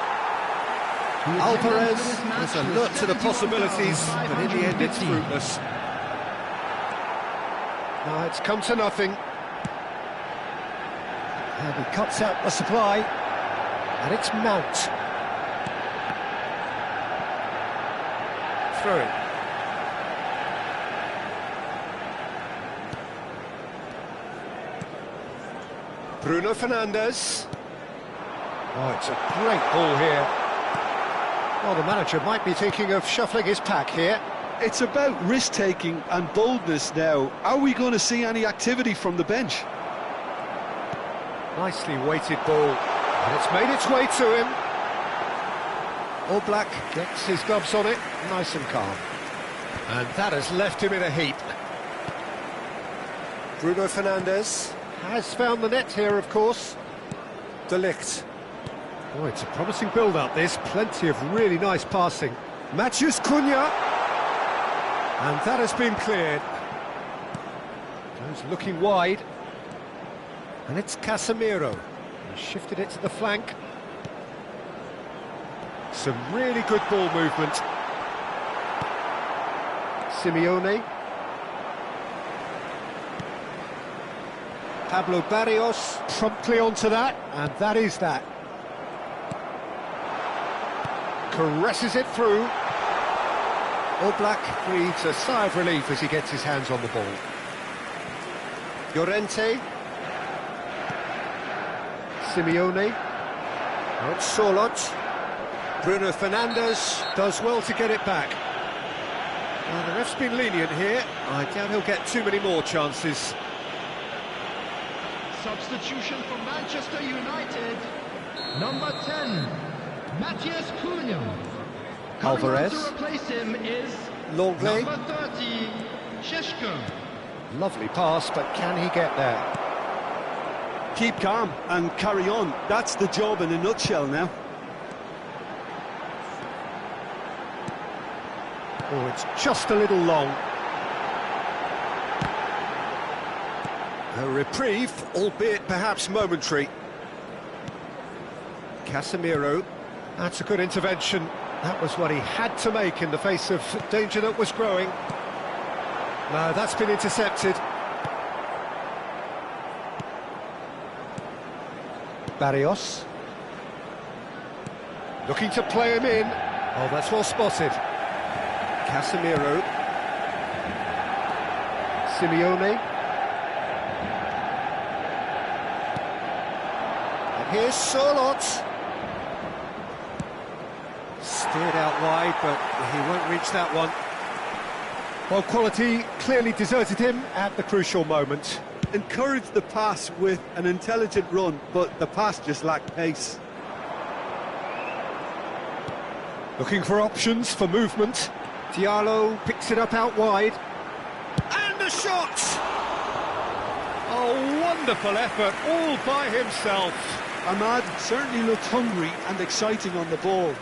Alvarez has alert to the possibilities, but in the end it's fruitless.
Now it's come to nothing. And he cuts out the supply. And it's Mount. Through. Bruno Fernandes. Oh, it's a great ball here. Well, the manager might be thinking of shuffling his pack here.
It's about risk-taking and boldness now. Are we going to see any activity from the bench?
Nicely weighted ball. And it's made its way to him. All Black gets his gloves on it, nice and calm. And that has left him in a heap. Bruno Fernandes has found the net here, of course. De Ligt. Oh, it's a promising build-up, this. Plenty of really nice passing. Matheus Cunha. And that has been cleared. Goes looking wide. And it's Casemiro. He shifted it to the flank. Some really good ball movement. Simeone. Pablo Barrios promptly onto that, and that is that. Caresses it through. All Black breathes a sigh of relief as he gets his hands on the ball. Llorente. Simeone. Now it's Sorloth. Bruno Fernandes does well to get it back. Well, the ref's been lenient here. I doubt he'll get too many more chances.
Substitution for Manchester United. Number 10, Matheus Cunha. Coming
Alvarez.
on to replace him is
Longley.
number 30, Šeško.
Lovely pass, but can he get there?
Keep calm and carry on. That's the job in a nutshell now.
Oh, it's just a little long. A reprieve, albeit perhaps momentary. Casemiro. That's a good intervention. That was what he had to make in the face of danger that was growing. No, that's been intercepted. Barrios. Looking to play him in. Oh, that's well spotted. Casemiro. Simeone. And here's Sorloth. Steered out wide, but he won't reach that one. Well, quality clearly deserted him at the crucial moment.
Encouraged the pass with an intelligent run, but the pass just lacked pace.
Looking for options for movement. Diallo picks it up out wide. And a shot! Oh, wonderful effort, all by himself.
Ahmad certainly looked hungry and exciting on the ball.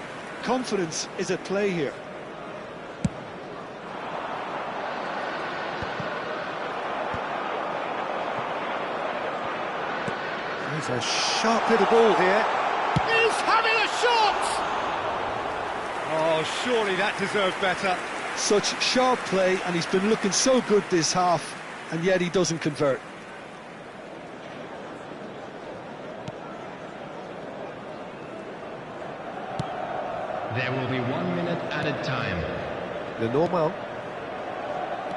Confidence is at play here.
There's a sharp little ball here. He's having a shot! Oh, surely that deserved better.
Such sharp play, and he's been looking so good this half, and yet he doesn't convert.
There will be 1 minute added time.
Lenormand.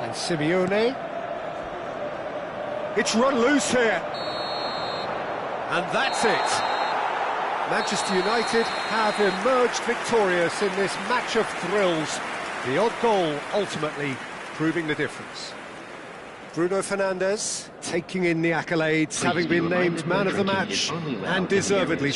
And Simeone. It's run loose here. And that's it. Manchester United have emerged victorious in this match of thrills. The odd goal ultimately proving the difference. Bruno Fernandes taking in the accolades, having been named man of the match, and deservedly